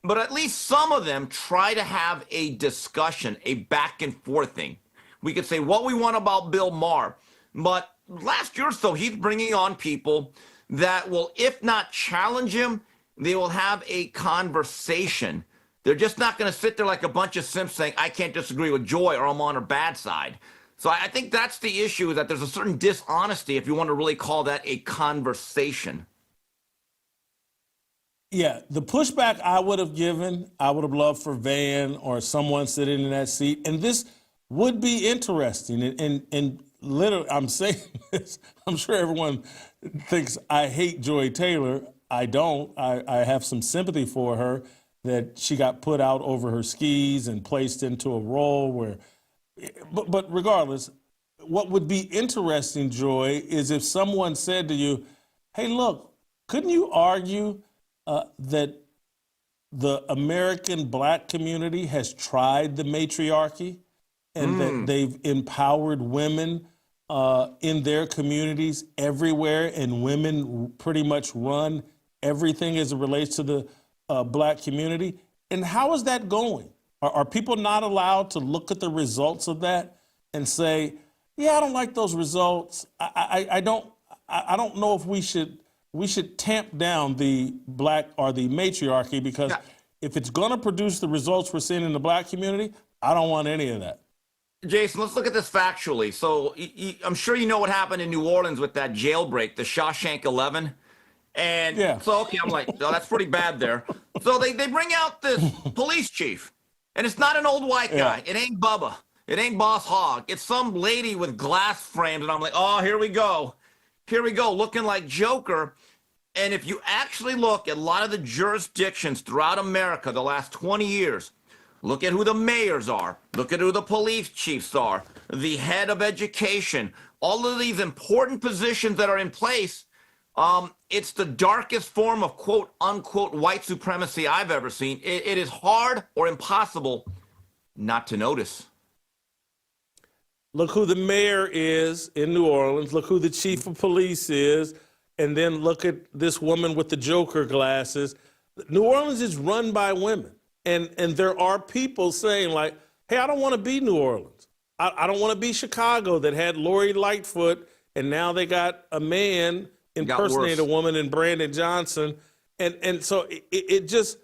but at least some of them try to have a discussion, a back and forth thing. We could say what we want about Bill Maher, but last year or so, he's bringing on people that will, if not challenge him, they will have a conversation. They're just not going to sit there like a bunch of simps saying, I can't disagree with Joy or I'm on her bad side. So I think that's the issue, is that there's a certain dishonesty, if you want to really call that a conversation. Yeah, the pushback I would have given, I would have loved for Van or someone sitting in that seat. And this would be interesting. And literally, I'm saying this, I'm sure everyone thinks I hate Joy Taylor. I don't. I have some sympathy for her, that she got put out over her skis and placed into a role where, but regardless, what would be interesting, Joy, is if someone said to you, hey, look, couldn't you argue that the American black community has tried the matriarchy and that they've empowered women in their communities everywhere, and women pretty much run everything as it relates to the black community? And how is that going? Are people not allowed to look at the results of that and say, yeah, I don't like those results. I don't know if we should tamp down the black or the matriarchy, because if it's going to produce the results we're seeing in the black community, I don't want any of that. Jason, let's look at this factually. So I'm sure you know what happened in New Orleans with that jailbreak, the Shawshank 11. And so, okay, I'm like, oh, that's pretty bad there. So they bring out this police chief, and it's not an old white guy. It ain't Bubba. It ain't Boss Hogg. It's some lady with glass frames, and I'm like, oh, here we go. Here we go, looking like Joker. And if you actually look at a lot of the jurisdictions throughout America the last 20 years, look at who the mayors are, look at who the police chiefs are, the head of education, all of these important positions that are in place. It's the darkest form of quote unquote white supremacy I've ever seen. It is hard or impossible not to notice. Look who the mayor is in New Orleans. Look who the chief of police is. And then look at this woman with the Joker glasses. New Orleans is run by women. And there are people saying like, hey, I don't want to be New Orleans. I don't want to be Chicago that had Lori Lightfoot, and now they got a man impersonate a woman in Brandon Johnson. And so it just,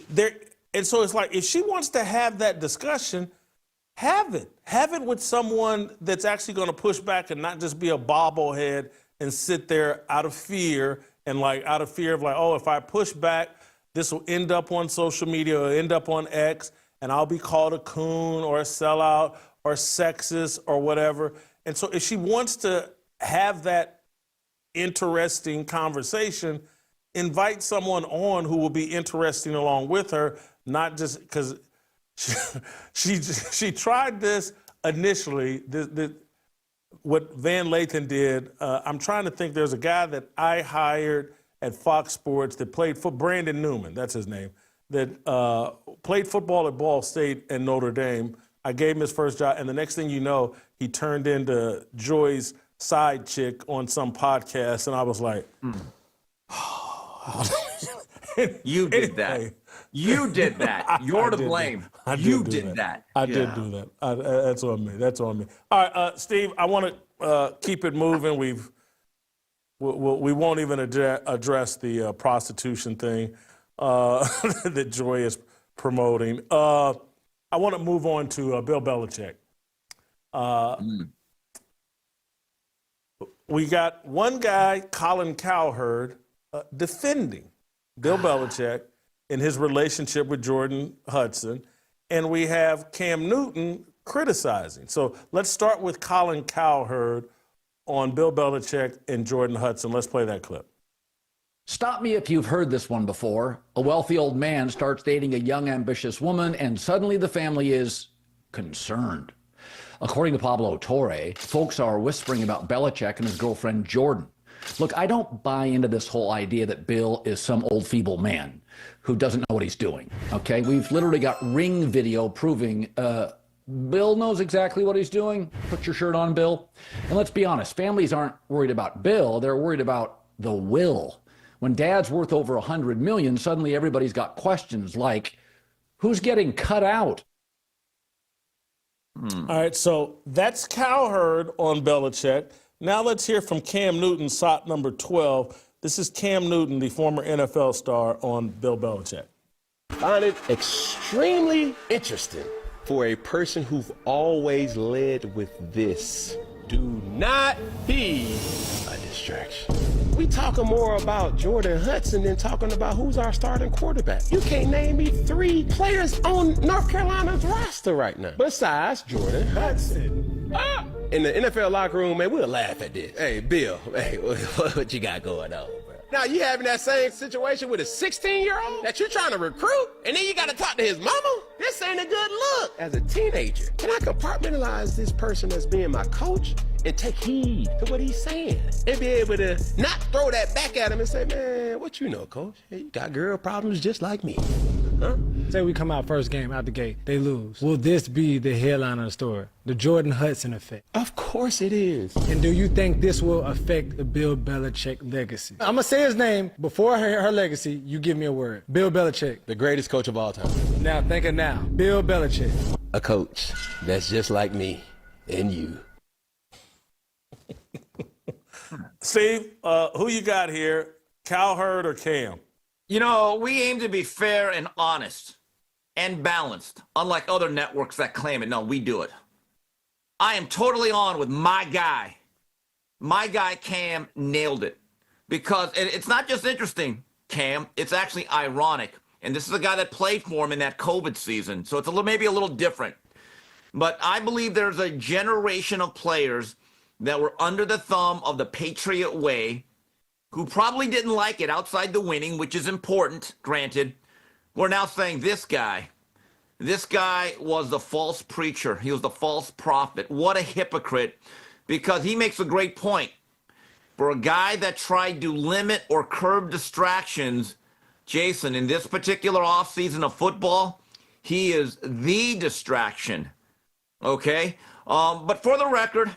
there. And so it's like, if she wants to have that discussion, have it. Have it with someone that's actually going to push back and not just be a bobblehead and sit there out of fear of like, oh, if I push back, this will end up on social media or end up on X, and I'll be called a coon or a sellout or sexist or whatever. And so if she wants to have that interesting conversation, invite someone on who will be interesting along with her, not just because she tried this initially, what Van Lathan did. I'm trying to think, there's a guy that I hired at Fox Sports that played for Brandon Newman, that's his name, that played football at Ball State and Notre Dame. I gave him his first job, and the next thing you know, he turned into Joy's side chick on some podcast, and I was like, You did that. You did that. You're to blame. You did that. I did do that. That's on me. That's on me. All right, Steve, I want to keep it moving. We won't even address the prostitution thing that Joy is promoting. I want to move on to Bill Belichick. We got one guy, Colin Cowherd, defending Bill Belichick in his relationship with Jordon Hudson, and we have Cam Newton criticizing. So let's start with Colin Cowherd on Bill Belichick and Jordon Hudson. Let's play that clip. Stop me if you've heard this one before. A wealthy old man starts dating a young, ambitious woman, and suddenly the family is concerned. According to Pablo Torre, folks are whispering about Belichick and his girlfriend Jordan. Look, I don't buy into this whole idea that Bill is some old feeble man who doesn't know what he's doing, okay? We've literally got ring video proving Bill knows exactly what he's doing. Put your shirt on, Bill. And let's be honest, families aren't worried about Bill, they're worried about the will. When dad's worth over $100 million, suddenly everybody's got questions like, who's getting cut out? All right, so that's Cowherd on Belichick. Now let's hear from Cam Newton, SOT number 12. This is Cam Newton, the former NFL star, on Bill Belichick. I find it extremely interesting for a person who've always led with this. Do not be a distraction. We talking more about Jordon Hudson than talking about who's our starting quarterback. You can't name me 3 players on North Carolina's roster right now besides Jordon Hudson. In the NFL locker room, man, we'll laugh at this. Hey, Bill, hey, what you got going on, bro? Now, you having that same situation with a 16-year-old that you're trying to recruit, and then you got to talk to his mama? This ain't a good look. As a teenager, can I compartmentalize this person as being my coach and take heed to what he's saying and be able to not throw that back at him and say, man, what you know, coach? Hey, you got girl problems just like me. Huh? Say we come out first game out the gate, they lose. Will this be the headline of the story? The Jordon Hudson effect? Of course it is. And do you think this will affect the Bill Belichick legacy? I'm gonna say his name before her legacy. You give me a word. Bill Belichick. The greatest coach of all time. Now think of now. Bill Belichick. A coach that's just like me and you. Steve, who you got here, Cowherd or Cam? You know, we aim to be fair and honest and balanced, unlike other networks that claim it. No, we do it. I am totally on with my guy. My guy, Cam, nailed it. Because it's not just interesting, Cam, it's actually ironic. And this is a guy that played for him in that COVID season, so it's maybe a little different. But I believe there's a generation of players that were under the thumb of the Patriot way, who probably didn't like it outside the winning, which is important, granted. We're now saying this guy was the false preacher. He was the false prophet. What a hypocrite, because he makes a great point. For a guy that tried to limit or curb distractions, Jason, in this particular offseason of football, he is the distraction, okay? But for the record,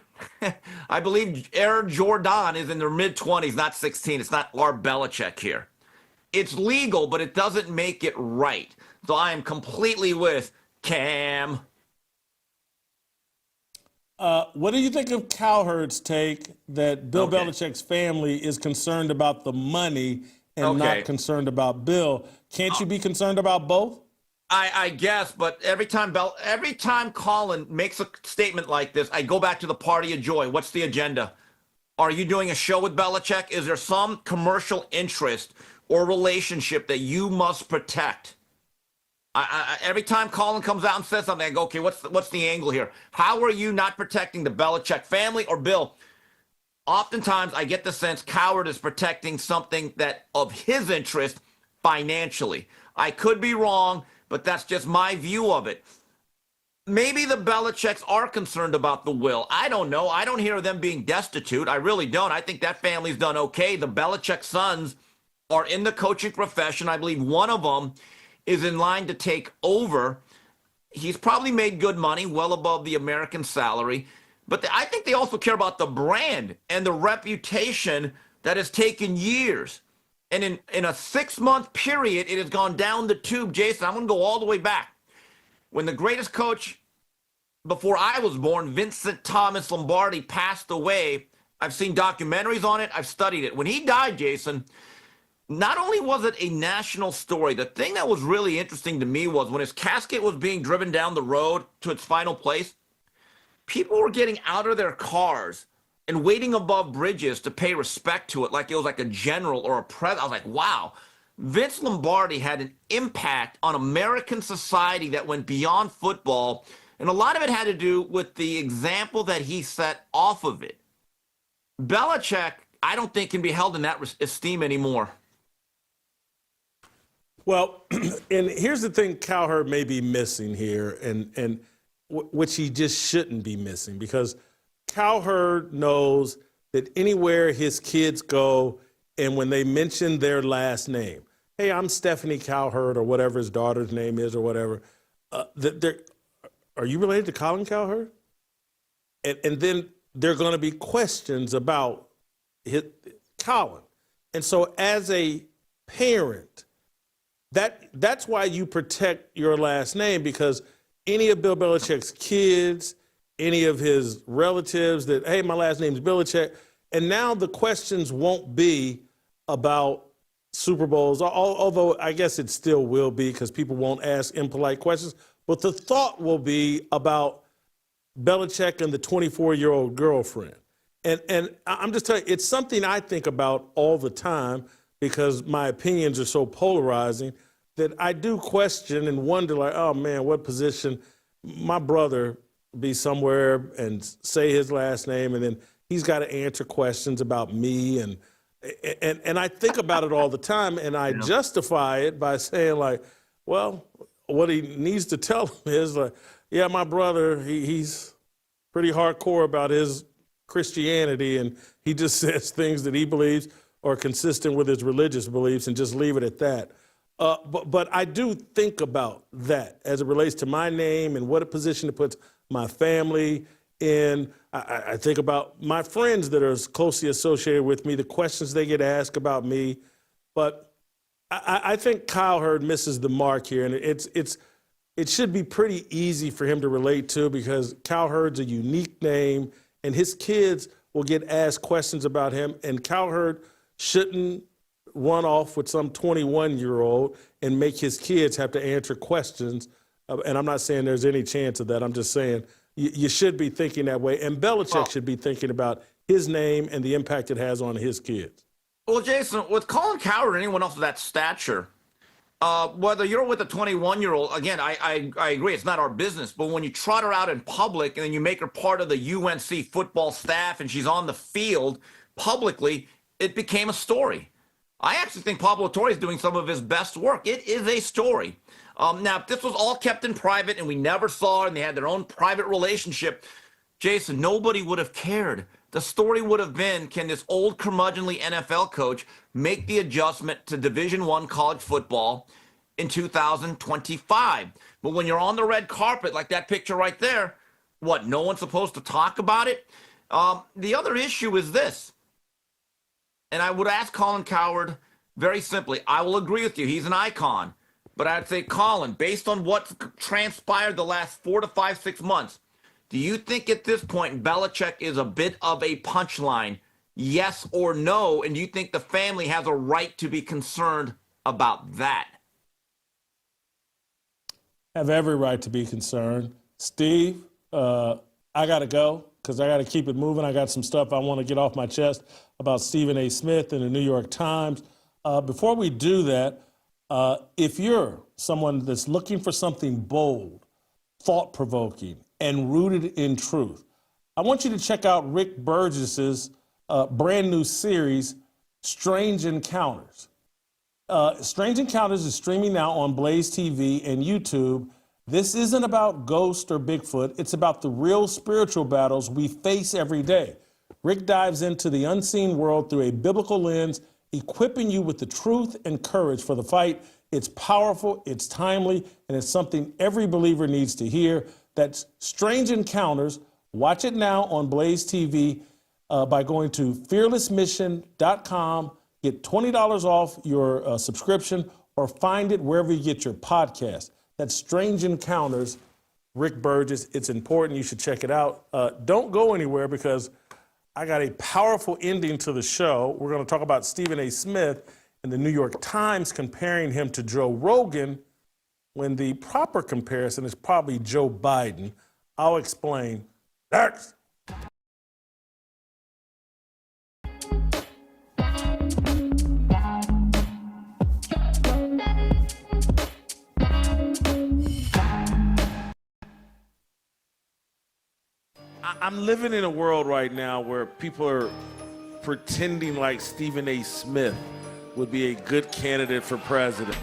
I believe Air Jordan is in their mid-20s, not 16. It's not our Belichick here. It's legal, but it doesn't make it right. So I am completely with Cam. What do you think of Cowherd's take that Bill Belichick's family is concerned about the money and not concerned about Bill? Can't you be concerned about both? I guess, but every time Colin makes a statement like this, I go back to the party of joy. What's the agenda? Are you doing a show with Belichick? Is there some commercial interest or relationship that you must protect? Every time Colin comes out and says something, I go, okay, what's the angle here? How are you not protecting the Belichick family or Bill? Oftentimes, I get the sense Cowherd is protecting something that of his interest financially. I could be wrong, but that's just my view of it. Maybe the Belichicks are concerned about the will. I don't know. I don't hear them being destitute. I really don't. I think that family's done okay. The Belichick sons are in the coaching profession. I believe one of them is in line to take over. He's probably made good money, well above the American salary. But I think they also care about the brand and the reputation that has taken years. And in a 6-month period, it has gone down the tube. Jason, I'm going to go all the way back. When the greatest coach before I was born, Vincent Thomas Lombardi, passed away, I've seen documentaries on it. I've studied it. When he died, Jason, not only was it a national story, the thing that was really interesting to me was when his casket was being driven down the road to its final place, people were getting out of their cars and waiting above bridges to pay respect to it like it was like a general or a president. I was like, wow. Vince Lombardi had an impact on American society that went beyond football, and a lot of it had to do with the example that he set off of it. Belichick, I don't think, can be held in that esteem anymore. Well, and here's the thing Cowherd may be missing here, and which he just shouldn't be missing, because Cowherd knows that anywhere his kids go, and when they mention their last name, hey, I'm Stephanie Cowherd, or whatever his daughter's name is, or whatever, are you related to Colin Cowherd? And then there are going to be questions about Colin. And so as a parent, that's why you protect your last name, because any of Bill Belichick's kids, any of his relatives that, hey, my last name's Belichick, and now the questions won't be about Super Bowls, although I guess it still will be because people won't ask impolite questions, but the thought will be about Belichick and the 24-year-old girlfriend. And I'm just telling you, it's something I think about all the time because my opinions are so polarizing that I do question and wonder, like, oh, man, what position my brother be somewhere and say his last name, and then he's got to answer questions about me. And I think about it all the time, and I justify it by saying, like, well, what he needs to tell him is, like, yeah, my brother, he's pretty hardcore about his Christianity, and he just says things that he believes are consistent with his religious beliefs, and just leave it at that. But I do think about that as it relates to my name and what a position it puts my family in. I think about my friends that are closely associated with me, the questions they get asked about me. But I think Cowherd misses the mark here, and it should be pretty easy for him to relate to because Cowherd's a unique name, and his kids will get asked questions about him, and Cowherd shouldn't run off with some 21-year-old and make his kids have to answer questions. And I'm not saying there's any chance of that. I'm just saying you should be thinking that way. And Belichick should be thinking about his name and the impact it has on his kids. Well, Jason, with Colin Cowherd or anyone else of that stature, whether you're with a 21-year-old, again, I agree, it's not our business. But when you trot her out in public and then you make her part of the UNC football staff and she's on the field publicly, it became a story. I actually think Pablo Torre is doing some of his best work. It is a story. Now, if this was all kept in private and we never saw her and they had their own private relationship, Jason, nobody would have cared. The story would have been, can this old curmudgeonly NFL coach make the adjustment to Division I college football in 2025? But when you're on the red carpet, like that picture right there, what, no one's supposed to talk about it? The other issue is this. And I would ask Colin Cowherd very simply, I will agree with you, he's an icon. But I'd say, Colin, based on what's transpired the last 4 to 5, 6 months, do you think at this point Belichick is a bit of a punchline, yes or no? And do you think the family has a right to be concerned about that? Have every right to be concerned. Steve, I got to go because I got to keep it moving. I got some stuff I want to get off my chest about Stephen A. Smith and the New York Times. Before we do that, if you're someone that's looking for something bold, thought-provoking, and rooted in truth, I want you to check out Rick Burgess's brand new series, Strange Encounters. Strange Encounters is streaming now on Blaze TV and YouTube. This isn't about ghosts or Bigfoot. It's about the real spiritual battles we face every day. Rick dives into the unseen world through a biblical lens, equipping you with the truth and courage for the fight. It's powerful, it's timely, and it's something every believer needs to hear. That's Strange Encounters. Watch it now on Blaze TV by going to fearlessmission.com. Get $20 off your subscription or find it wherever you get your podcast. That's Strange Encounters, Rick Burgess. It's important. You should check it out. Don't go anywhere because I got a powerful ending to the show. We're going to talk about Stephen A. Smith and the New York Times comparing him to Joe Rogan when the proper comparison is probably Joe Biden. I'll explain next. I'm living in a world right now where people are pretending like Stephen A. Smith would be a good candidate for president.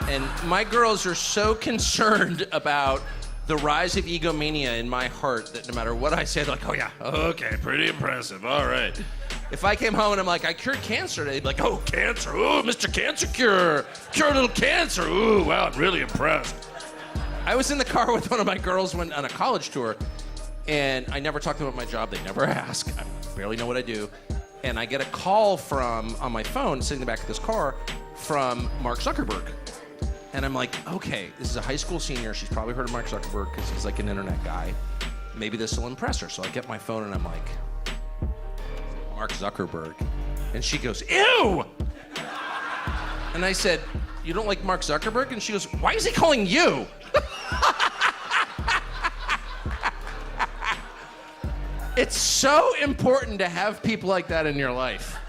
And my girls are so concerned about the rise of egomania in my heart that no matter what I say, they're like, oh yeah, okay, pretty impressive, all right. If I came home and I'm like, I cured cancer, they'd be like, oh, cancer, oh, Mr. Cancer Cure, cure a little cancer, ooh, wow, I'm really impressed. I was in the car with one of my girls went on a college tour, and I never talk to them about my job. They never ask. I barely know what I do. and I get a call from, on my phone, sitting in the back of this car, from Mark Zuckerberg. And I'm like, okay, this is a high school senior. She's probably heard of Mark Zuckerberg because he's like an internet guy. Maybe this will impress her. So I get my phone and I'm like, Mark Zuckerberg. And she goes, ew! And I said, you don't like Mark Zuckerberg? And she goes, why is he calling you? It's so important to have people like that in your life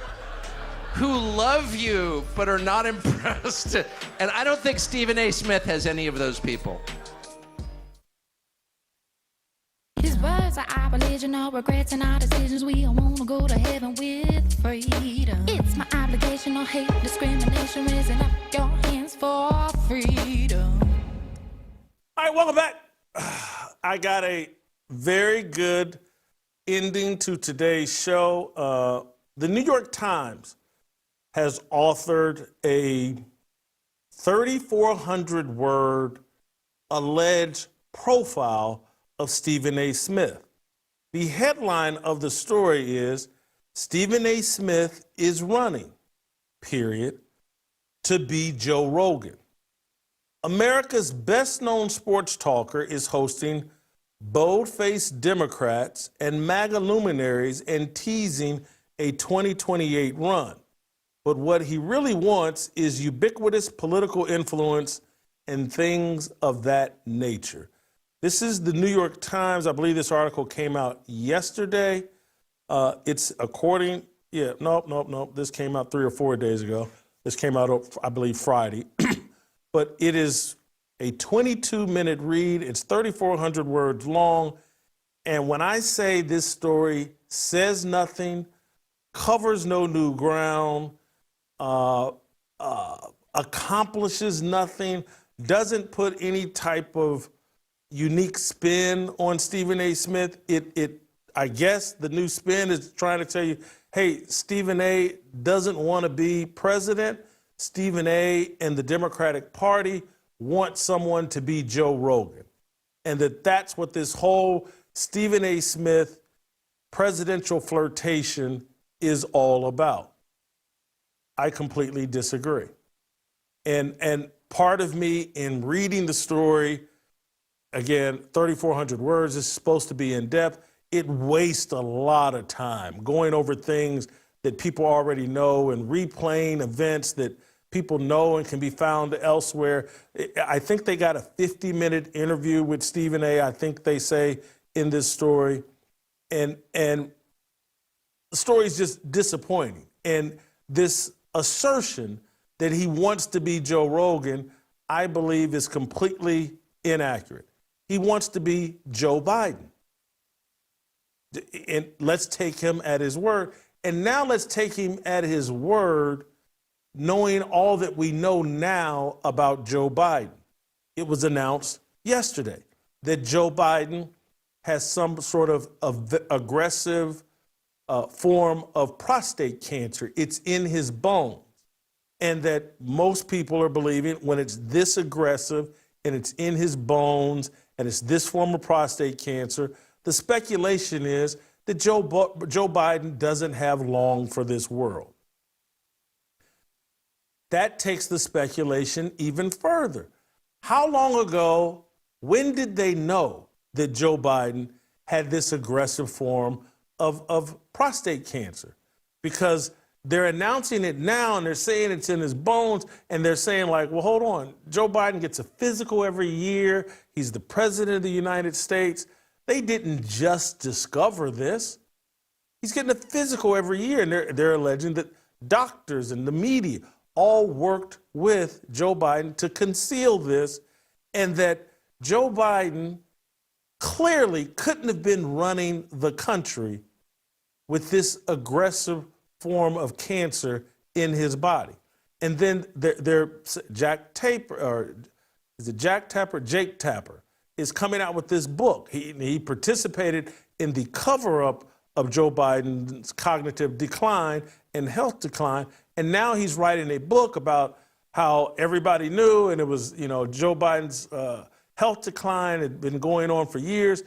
who love you but are not impressed. And I don't think Stephen A. Smith has any of those people. His words are our religion, our regrets and our decisions. We all want to go to heaven with freedom. It's my obligation, no hate, discrimination, raising up your hands for freedom. All right, welcome back. I got a very good ending to today's show. The New York Times has authored a 3,400 word alleged profile of Stephen A. Smith. The headline of the story is Stephen A. Smith is running, period, to be Joe Rogan. America's best-known sports talker is hosting bold-faced Democrats and MAGA luminaries and teasing a 2028 run. But what he really wants is ubiquitous political influence and things of that nature. This is the New York Times. I believe this article came out yesterday. It's according, nope. This came out 3 or 4 days ago. This came out, I believe, Friday. But it is a 22-minute read. It's 3,400 words long. And when I say this story says nothing, covers no new ground, accomplishes nothing, doesn't put any type of unique spin on Stephen A. Smith, I guess the new spin is trying to tell you, hey, Stephen A. doesn't want to be president. Stephen A. and the Democratic Party want someone to be Joe Rogan. And that's what this whole Stephen A. Smith presidential flirtation is all about. I completely disagree. And part of me in reading the story, again, 3,400 words, is supposed to be in depth. It wastes a lot of time going over things that people already know and replaying events that people know and can be found elsewhere. I think they got a 50-minute interview with Stephen A., I think they say in this story. And the story is just disappointing. And this assertion that he wants to be Joe Rogan, I believe, is completely inaccurate. He wants to be Joe Biden. And let's take him at his word. And now let's take him at his word, knowing all that we know now about Joe Biden. It was announced yesterday that Joe Biden has some sort of aggressive form of prostate cancer. It's in his bones. And that most people are believing when it's this aggressive and it's in his bones and it's this form of prostate cancer, the speculation is that Joe Biden doesn't have long for this world. That takes the speculation even further. How long ago, when did they know that Joe Biden had this aggressive form of prostate cancer? Because they're announcing it now and they're saying it's in his bones and they're saying like, well, hold on. Joe Biden gets a physical every year. He's the president of the United States. They didn't just discover this. He's getting a physical every year. And they're alleging that doctors and the media all worked with Joe Biden to conceal this, and that Joe Biden clearly couldn't have been running the country with this aggressive form of cancer in his body. And then Jake Tapper is coming out with this book. He participated in the cover-up of Joe Biden's cognitive decline and health decline, and now he's writing a book about how everybody knew, and it was, Joe Biden's health decline had been going on for years.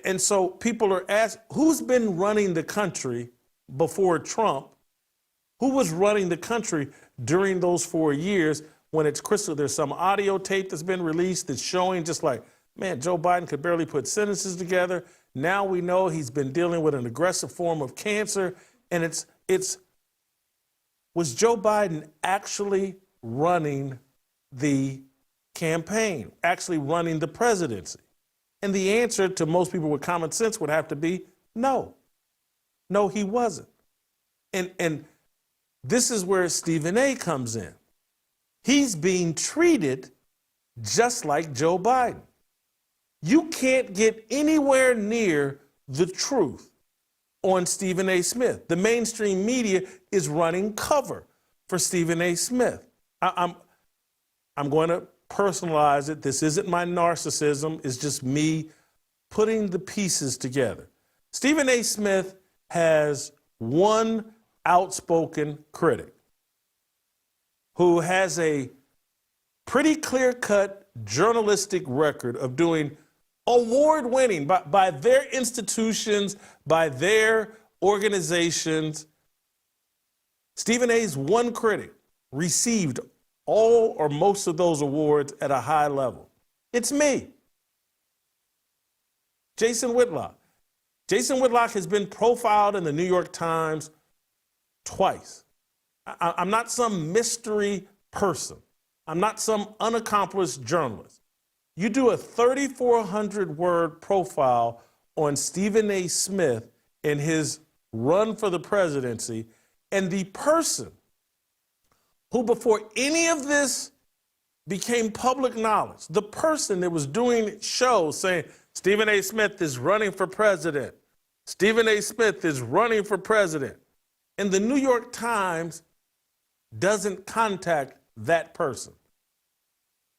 And so people are asked, who's been running the country before Trump, who was running the country during those 4 years when it's crystal. There's some audio tape that's been released that's showing just like, man, Joe Biden could barely put sentences together. Now we know he's been dealing with an aggressive form of cancer. And was Joe Biden actually running the campaign, actually running the presidency? And the answer to most people with common sense would have to be no. No, he wasn't. And this is where Stephen A. comes in. He's being treated just like Joe Biden. You can't get anywhere near the truth on Stephen A. Smith. The mainstream media is running cover for Stephen A. Smith. I'm going to personalize it. This isn't my narcissism. It's just me putting the pieces together. Stephen A. Smith has one outspoken critic who has a pretty clear-cut journalistic record of doing award-winning by their institutions, by their organizations. Stephen A.'s one critic received all or most of those awards at a high level. It's me, Jason Whitlock. Jason Whitlock has been profiled in the New York Times twice. I'm not some mystery person. I'm not some unaccomplished journalist. You do a 3,400-word profile on Stephen A. Smith and his run for the presidency, and the person who, before any of this became public knowledge, the person that was doing shows saying, Stephen A. Smith is running for president. Stephen A. Smith is running for president. And the New York Times doesn't contact that person.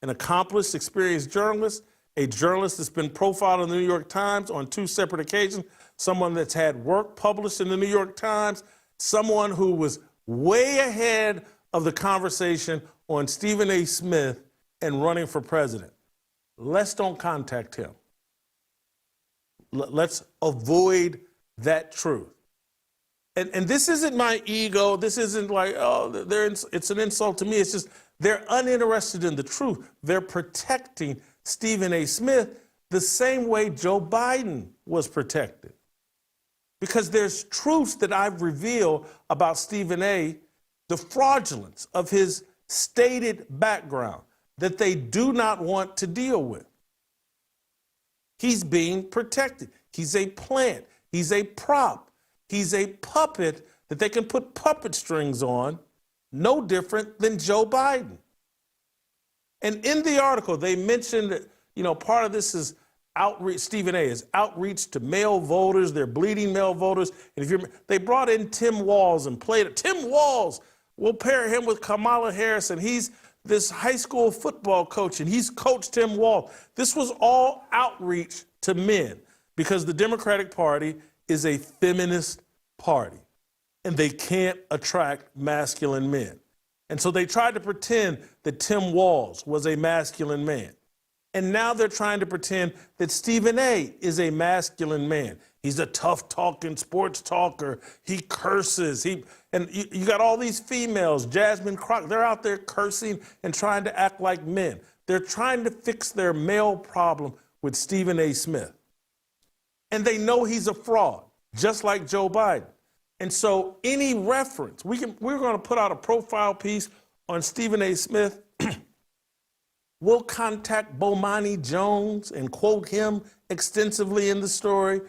An accomplished, experienced journalist, a journalist that's been profiled in the New York Times on 2 separate occasions, someone that's had work published in the New York Times, someone who was way ahead of the conversation on Stephen A. Smith and running for president. Let's don't contact him. Let's avoid that truth. And this isn't my ego. This isn't like, oh, it's an insult to me. It's just they're uninterested in the truth. They're protecting Stephen A. Smith the same way Joe Biden was protected. Because there's truths that I've revealed about Stephen A., the fraudulence of his stated background that they do not want to deal with. He's being protected. He's a plant. He's a prop. He's a puppet that they can put puppet strings on, no different than Joe Biden. And in the article, they mentioned that, part of this is outreach. Stephen A. is outreach to male voters. They're bleeding male voters. And they brought in Tim Walz and played it. Tim Walz, we'll pair him with Kamala Harris, and he's this high school football coach, and he's coached Tim Walz. This was all outreach to men because the Democratic Party is a feminist party, and they can't attract masculine men. And so they tried to pretend that Tim Walz was a masculine man. And now they're trying to pretend that Stephen A. is a masculine man. He's a tough-talking sports talker. He curses. And you got all these females, Jasmine Crockett, they're out there cursing and trying to act like men. They're trying to fix their male problem with Stephen A. Smith. And they know he's a fraud, just like Joe Biden. And so any reference, we're going to put out a profile piece on Stephen A. Smith. We'll contact Bomani Jones and quote him extensively in the story.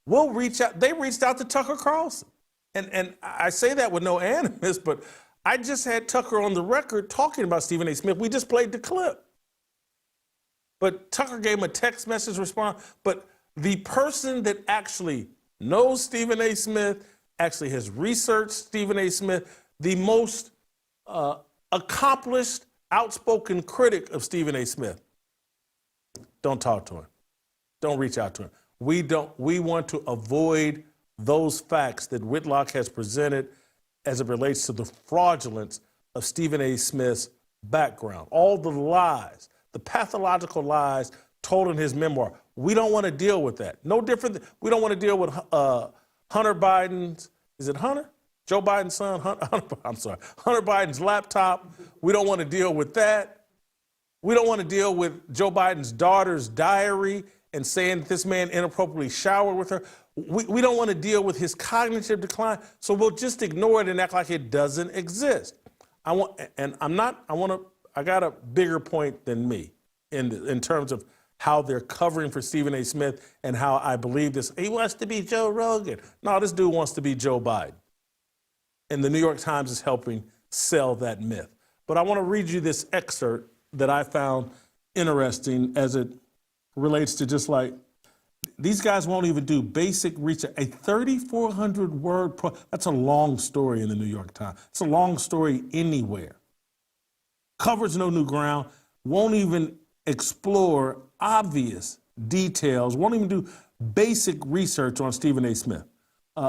We'll reach out. They reached out to Tucker Carlson. And I say that with no animus, but I just had Tucker on the record talking about Stephen A. Smith. We just played the clip. But Tucker gave him a text message response. But the person that actually knows Stephen A. Smith, actually has researched Stephen A. Smith, the most accomplished, outspoken critic of Stephen A. Smith, don't talk to him. Don't reach out to him. We want to avoid those facts that Whitlock has presented as it relates to the fraudulence of Stephen A. Smith's background. All the lies, the pathological lies told in his memoir. We don't want to deal with that. No different. We don't want to deal with Hunter Biden's is it Hunter? Joe Biden's son, Hunter Biden's laptop. We don't want to deal with that. We don't want to deal with Joe Biden's daughter's diary and saying that this man inappropriately showered with her. We don't want to deal with his cognitive decline, so we'll just ignore it and act like it doesn't exist. I got a bigger point than me in terms of how they're covering for Stephen A. Smith and how I believe this. He wants to be Joe Rogan. No, this dude wants to be Joe Biden. And the New York Times is helping sell that myth. But I want to read you this excerpt that I found interesting as it relates to just like, these guys won't even do basic research. A 3,400 word, that's a long story in the New York Times. It's a long story anywhere. Covers no new ground, won't even explore obvious details, won't even do basic research on Stephen A. Smith.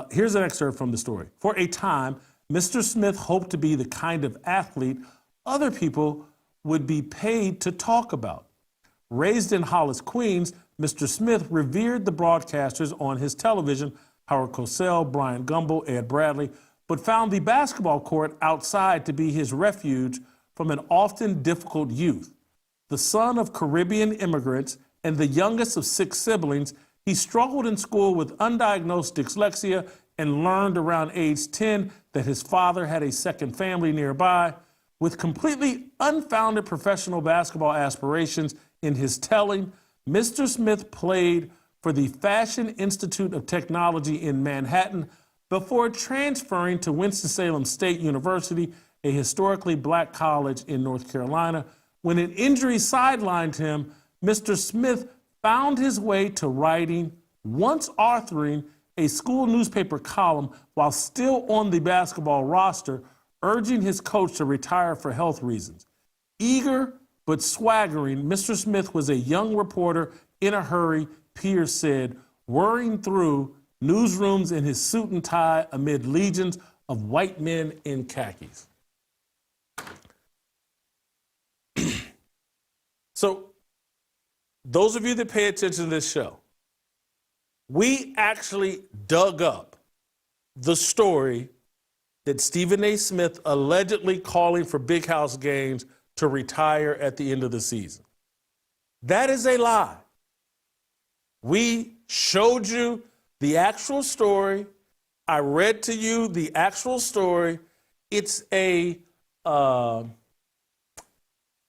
Here's an excerpt from the story. For a time, Mr. Smith hoped to be the kind of athlete other people would be paid to talk about. Raised in Hollis, Queens, Mr. Smith revered the broadcasters on his television, Howard Cosell, Brian Gumbel, Ed Bradley, but found the basketball court outside to be his refuge from an often difficult youth. The son of Caribbean immigrants and the youngest of 6 siblings, he struggled in school with undiagnosed dyslexia and learned around age 10 that his father had a second family nearby. With completely unfounded professional basketball aspirations in his telling, Mr. Smith played for the Fashion Institute of Technology in Manhattan before transferring to Winston-Salem State University, a historically black college in North Carolina. When an injury sidelined him, Mr. Smith found his way to writing, once authoring a school newspaper column while still on the basketball roster, urging his coach to retire for health reasons. Eager but swaggering, Mr. Smith was a young reporter in a hurry, Pierce said, whirring through newsrooms in his suit and tie amid legions of white men in khakis. So, those of you that pay attention to this show, we actually dug up the story that Stephen A. Smith allegedly calling for big house games to retire at the end of the season. That is a lie. We showed you the actual story. I read to you the actual story. It's a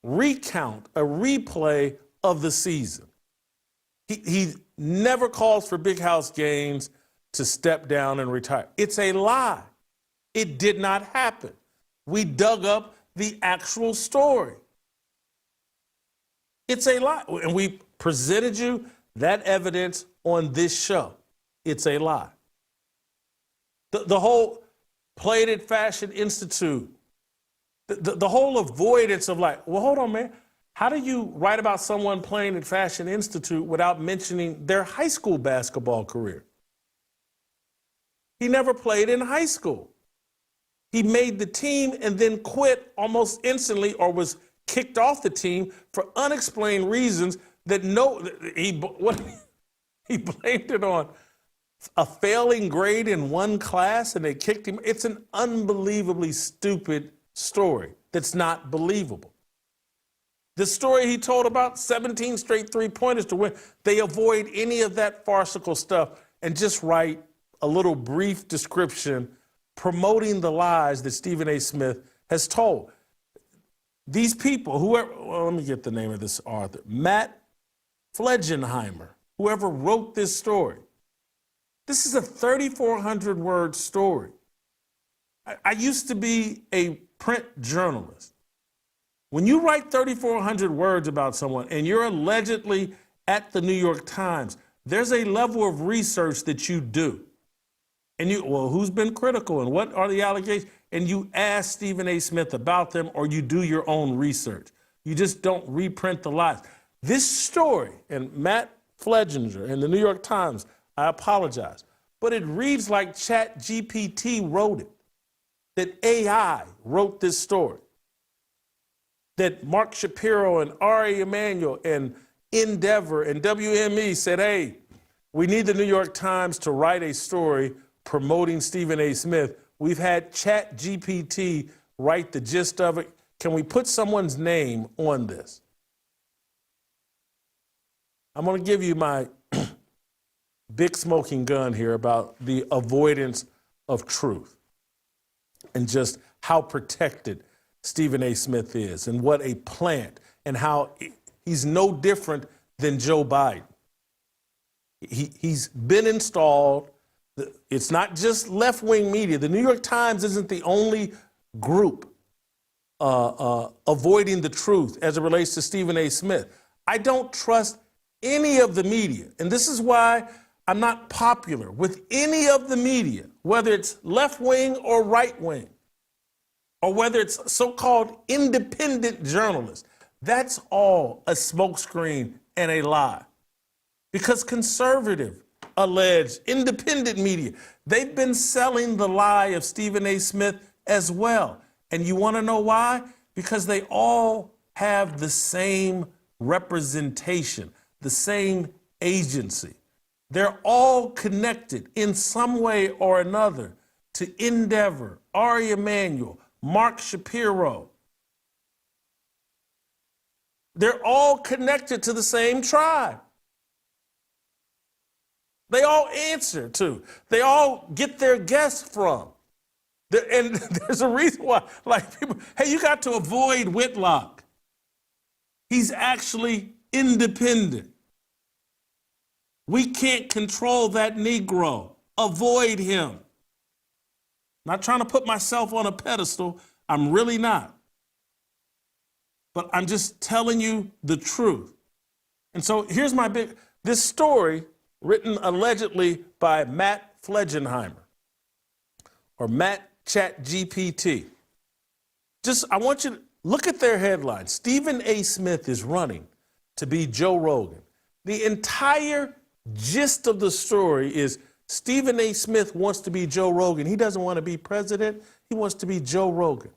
recount, a replay of the season. He never calls for big house games to step down and retire. It's a lie. It did not happen. We dug up the actual story. It's a lie. And we presented you that evidence on this show. It's a lie. The whole Plated Fashion Institute, the whole avoidance of like, well, hold on, man. How do you write about someone playing at Fashion Institute without mentioning their high school basketball career? He never played in high school. He made the team and then quit almost instantly or was kicked off the team for unexplained reasons that he blamed it on a failing grade in one class and they kicked him. It's an unbelievably stupid story that's not believable. The story he told about 17 straight three-pointers to win, they avoid any of that farcical stuff and just write a little brief description promoting the lies that Stephen A. Smith has told. These people, let me get the name of this author, Matt Flegenheimer, whoever wrote this story. This is a 3,400-word story. I used to be a print journalist. When you write 3,400 words about someone and you're allegedly at the New York Times, there's a level of research that you do. And who's been critical and what are the allegations? And you ask Stephen A. Smith about them or you do your own research. You just don't reprint the lies. This story, and Matt Fleginger in the New York Times, I apologize, but it reads like ChatGPT wrote it, that AI wrote this story, that Mark Shapiro and Ari Emanuel and Endeavor and WME said, hey, we need the New York Times to write a story promoting Stephen A. Smith. We've had ChatGPT write the gist of it. Can we put someone's name on this? I'm going to give you my big smoking gun here about the avoidance of truth and just how protected Stephen A. Smith is and what a plant and how he's no different than Joe Biden. He's been installed. It's not just left-wing media. The New York Times isn't the only group avoiding the truth as it relates to Stephen A. Smith. I don't trust any of the media, and this is why I'm not popular with any of the media, whether it's left-wing or right-wing, or whether it's so-called independent journalists. That's all a smokescreen and a lie. Because conservative, alleged, independent media, they've been selling the lie of Stephen A. Smith as well. And you want to know why? Because they all have the same representation, the same agency. They're all connected in some way or another to Endeavor, Ari Emanuel, Mark Shapiro. They're all connected to the same tribe. They all answer to. They all get their guests from. And there's a reason why, like people, hey, you got to avoid Whitlock. He's actually independent. We can't control that Negro. Avoid him. Not trying to put myself on a pedestal. I'm really not. But I'm just telling you the truth. And so here's my this story written allegedly by Matt Flegenheimer or Matt ChatGPT. I want you to look at their headline. Stephen A. Smith is running to be Joe Rogan. The entire gist of the story is Stephen A. Smith wants to be Joe Rogan. He doesn't want to be president. He wants to be Joe Rogan.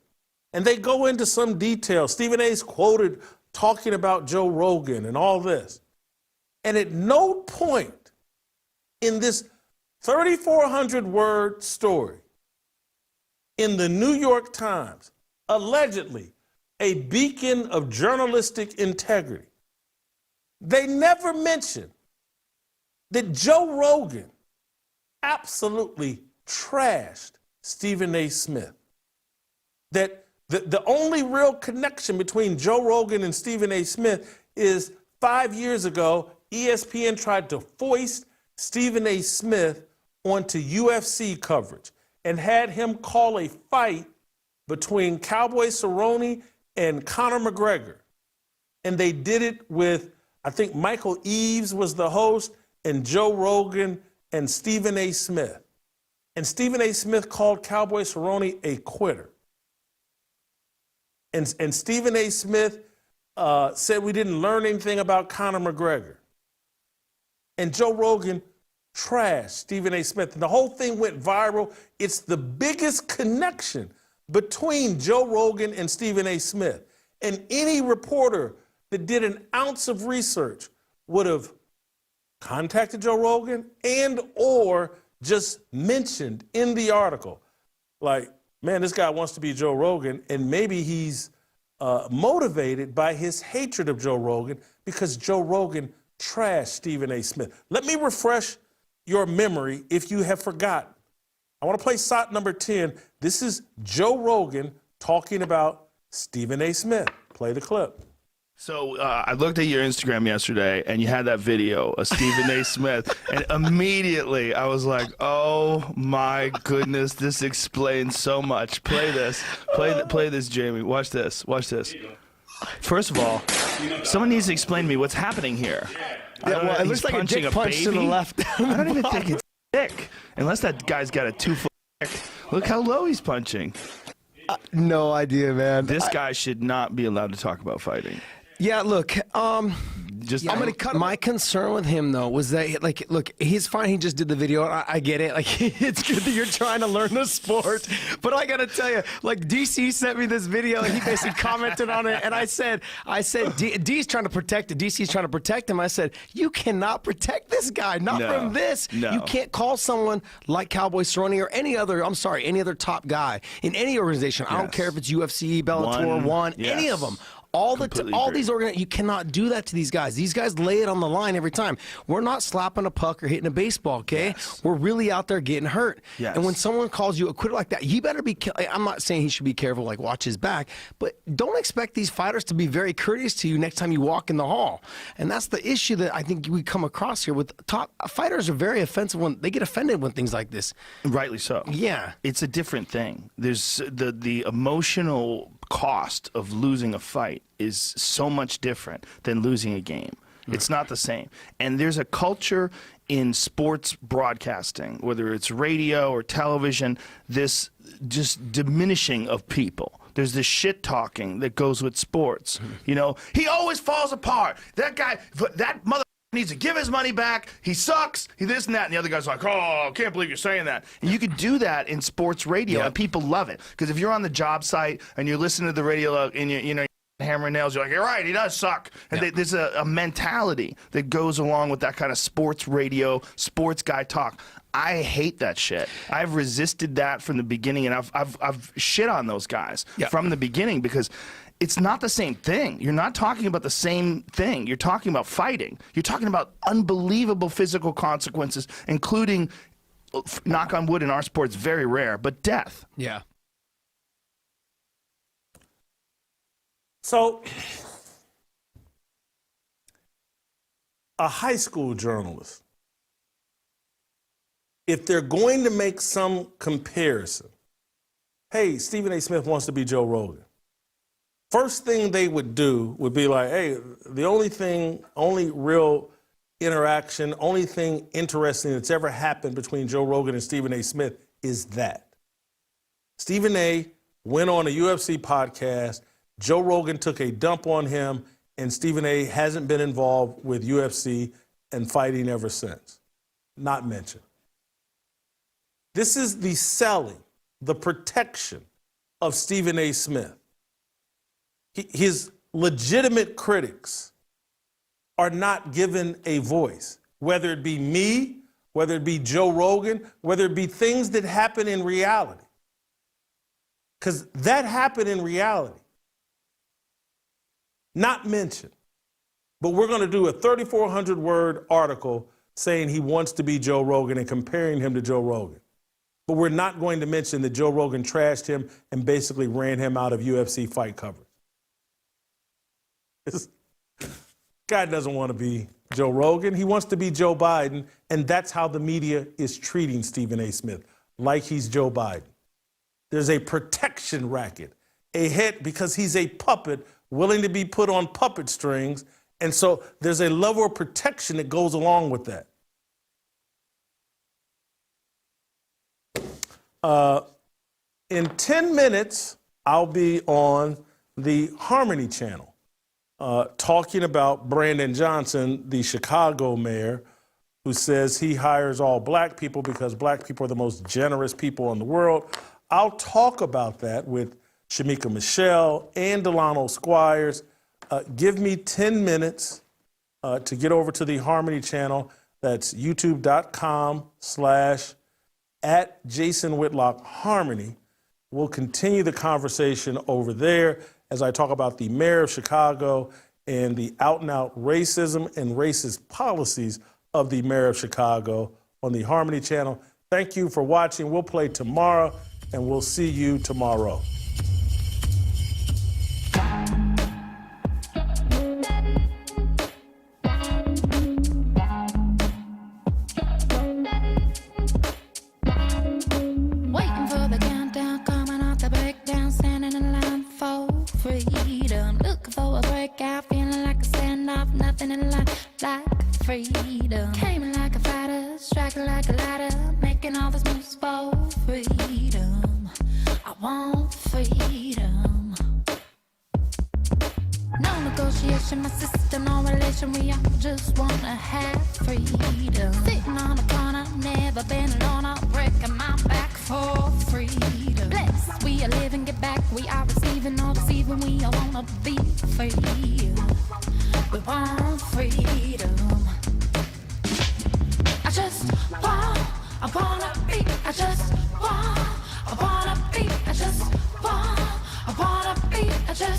And they go into some detail. Stephen A.'s quoted talking about Joe Rogan and all this. And at no point in this 3,400-word story in the New York Times, allegedly a beacon of journalistic integrity, they never mention that Joe Rogan absolutely trashed Stephen A. Smith. That the only real connection between Joe Rogan and Stephen A. Smith is 5 years ago, ESPN tried to foist Stephen A. Smith onto UFC coverage and had him call a fight between Cowboy Cerrone and Conor McGregor. And they did it with, I think Michael Eaves was the host, and Joe Rogan and Stephen A. Smith. And Stephen A. Smith called Cowboy Cerrone a quitter. And Stephen A. Smith said we didn't learn anything about Conor McGregor. And Joe Rogan trashed Stephen A. Smith. And the whole thing went viral. It's the biggest connection between Joe Rogan and Stephen A. Smith. And any reporter that did an ounce of research would have contacted Joe Rogan and or just mentioned in the article, like, man, this guy wants to be Joe Rogan, and maybe he's motivated by his hatred of Joe Rogan because Joe Rogan trashed Stephen A. Smith. Let me refresh your memory if you have forgotten. I want to play SOT number 10. This is Joe Rogan talking about Stephen A. Smith. Play the clip. So I looked at your Instagram yesterday, and you had that video of Stephen A. Smith, and immediately I was like, "Oh my goodness, this explains so much." Play this, play this, Jamie. Watch this, watch this. First of all, someone needs to explain to me what's happening here. Yeah, well, it looks like a dick punch to the left. I don't even think it's dick, unless that guy's got a 2-foot dick. Look how low he's punching. No idea, man. This guy should not be allowed to talk about fighting. Yeah, look, just I'm gonna cut. My concern with him though was that, like, look, he's fine. He just did the video. I get it. Like, it's good that you're trying to learn the sport, but I gotta tell you, like, DC sent me this video and he basically commented on it, and I said, D's trying to protect it. DC's trying to protect him. I said, you cannot protect this guy, not from this. No. You can't call someone like Cowboy Cerrone or any other top guy in any organization. I don't care if it's UFC, Bellator, One, any of them. All these organizations, you cannot do that to these guys. These guys lay it on the line every time. We're not slapping a puck or hitting a baseball, okay? Yes. We're really out there getting hurt. Yes. And when someone calls you a quitter like that, you better be. I'm not saying he should be careful, like watch his back, but don't expect these fighters to be very courteous to you next time you walk in the hall. And that's the issue that I think we come across here with top fighters. Are very offensive when they get offended when things like this. Rightly so. Yeah, it's a different thing. There's the emotional cost of losing a fight is so much different than losing a game. It's not the same. And there's a culture in sports broadcasting, whether it's radio or television, this just diminishing of people. There's this shit talking that goes with sports. You know, he always falls apart. That guy, that mother needs to give his money back. He sucks. He this and that. And the other guy's like, oh, I can't believe you're saying that. And you could do that in sports radio, and people love it. Because if you're on the job site and you're listening to the radio and you're hammering nails, you're like, you're right, he does suck. And there's a mentality that goes along with that kind of sports radio, sports guy talk. I hate that shit. I've resisted that from the beginning, and I've shit on those guys from the beginning because it's not the same thing. You're not talking about the same thing. You're talking about fighting. You're talking about unbelievable physical consequences, including, knock on wood in our sport, it's very rare, but death. Yeah. So, a high school journalist, if they're going to make some comparison, hey, Stephen A. Smith wants to be Joe Rogan. First thing they would do would be like, hey, the only real interaction, only thing interesting that's ever happened between Joe Rogan and Stephen A. Smith is that. Stephen A. went on a UFC podcast, Joe Rogan took a dump on him, and Stephen A. hasn't been involved with UFC and fighting ever since. Not mentioned. This is the selling, the protection of Stephen A. Smith. His legitimate critics are not given a voice, whether it be me, whether it be Joe Rogan, whether it be things that happen in reality. Because that happened in reality. Not mentioned. But we're going to do a 3,400-word article saying he wants to be Joe Rogan and comparing him to Joe Rogan. But we're not going to mention that Joe Rogan trashed him and basically ran him out of UFC fight coverage. This guy doesn't want to be Joe Rogan. He wants to be Joe Biden, and that's how the media is treating Stephen A. Smith, like he's Joe Biden. There's a protection racket, because he's a puppet willing to be put on puppet strings, and so there's a level of protection that goes along with that. In 10 minutes, I'll be on the Harmony channel. Talking about Brandon Johnson, the Chicago mayor, who says he hires all black people because black people are the most generous people in the world. I'll talk about that with Shemeka Michelle and Delano Squires. Give me 10 minutes to get over to the Harmony channel. That's youtube.com/@Jason Whitlock Harmony. We'll continue the conversation over there as I talk about the mayor of Chicago and the out-and-out racism and racist policies of the mayor of Chicago on the Harmony channel. Thank you for watching. We'll play tomorrow, and we'll see you tomorrow. Waiting for the countdown, coming off the breakdown, standing in line for freedom. Looking for a breakout, feeling like a standoff, nothing in life like freedom. Came in like a fighter, striking like a ladder, making all these moves for freedom. I want freedom. No negotiation. affiliation, my sister, no relation. We all just wanna have freedom. Sitting on the corner, never been alone. I'm breaking my back for freedom. Blessed, we are living, get back. We are receiving, all deceiving. We all wanna be free. We want freedom. I wanna be, I just want, I wanna be, I just want, I wanna be, I just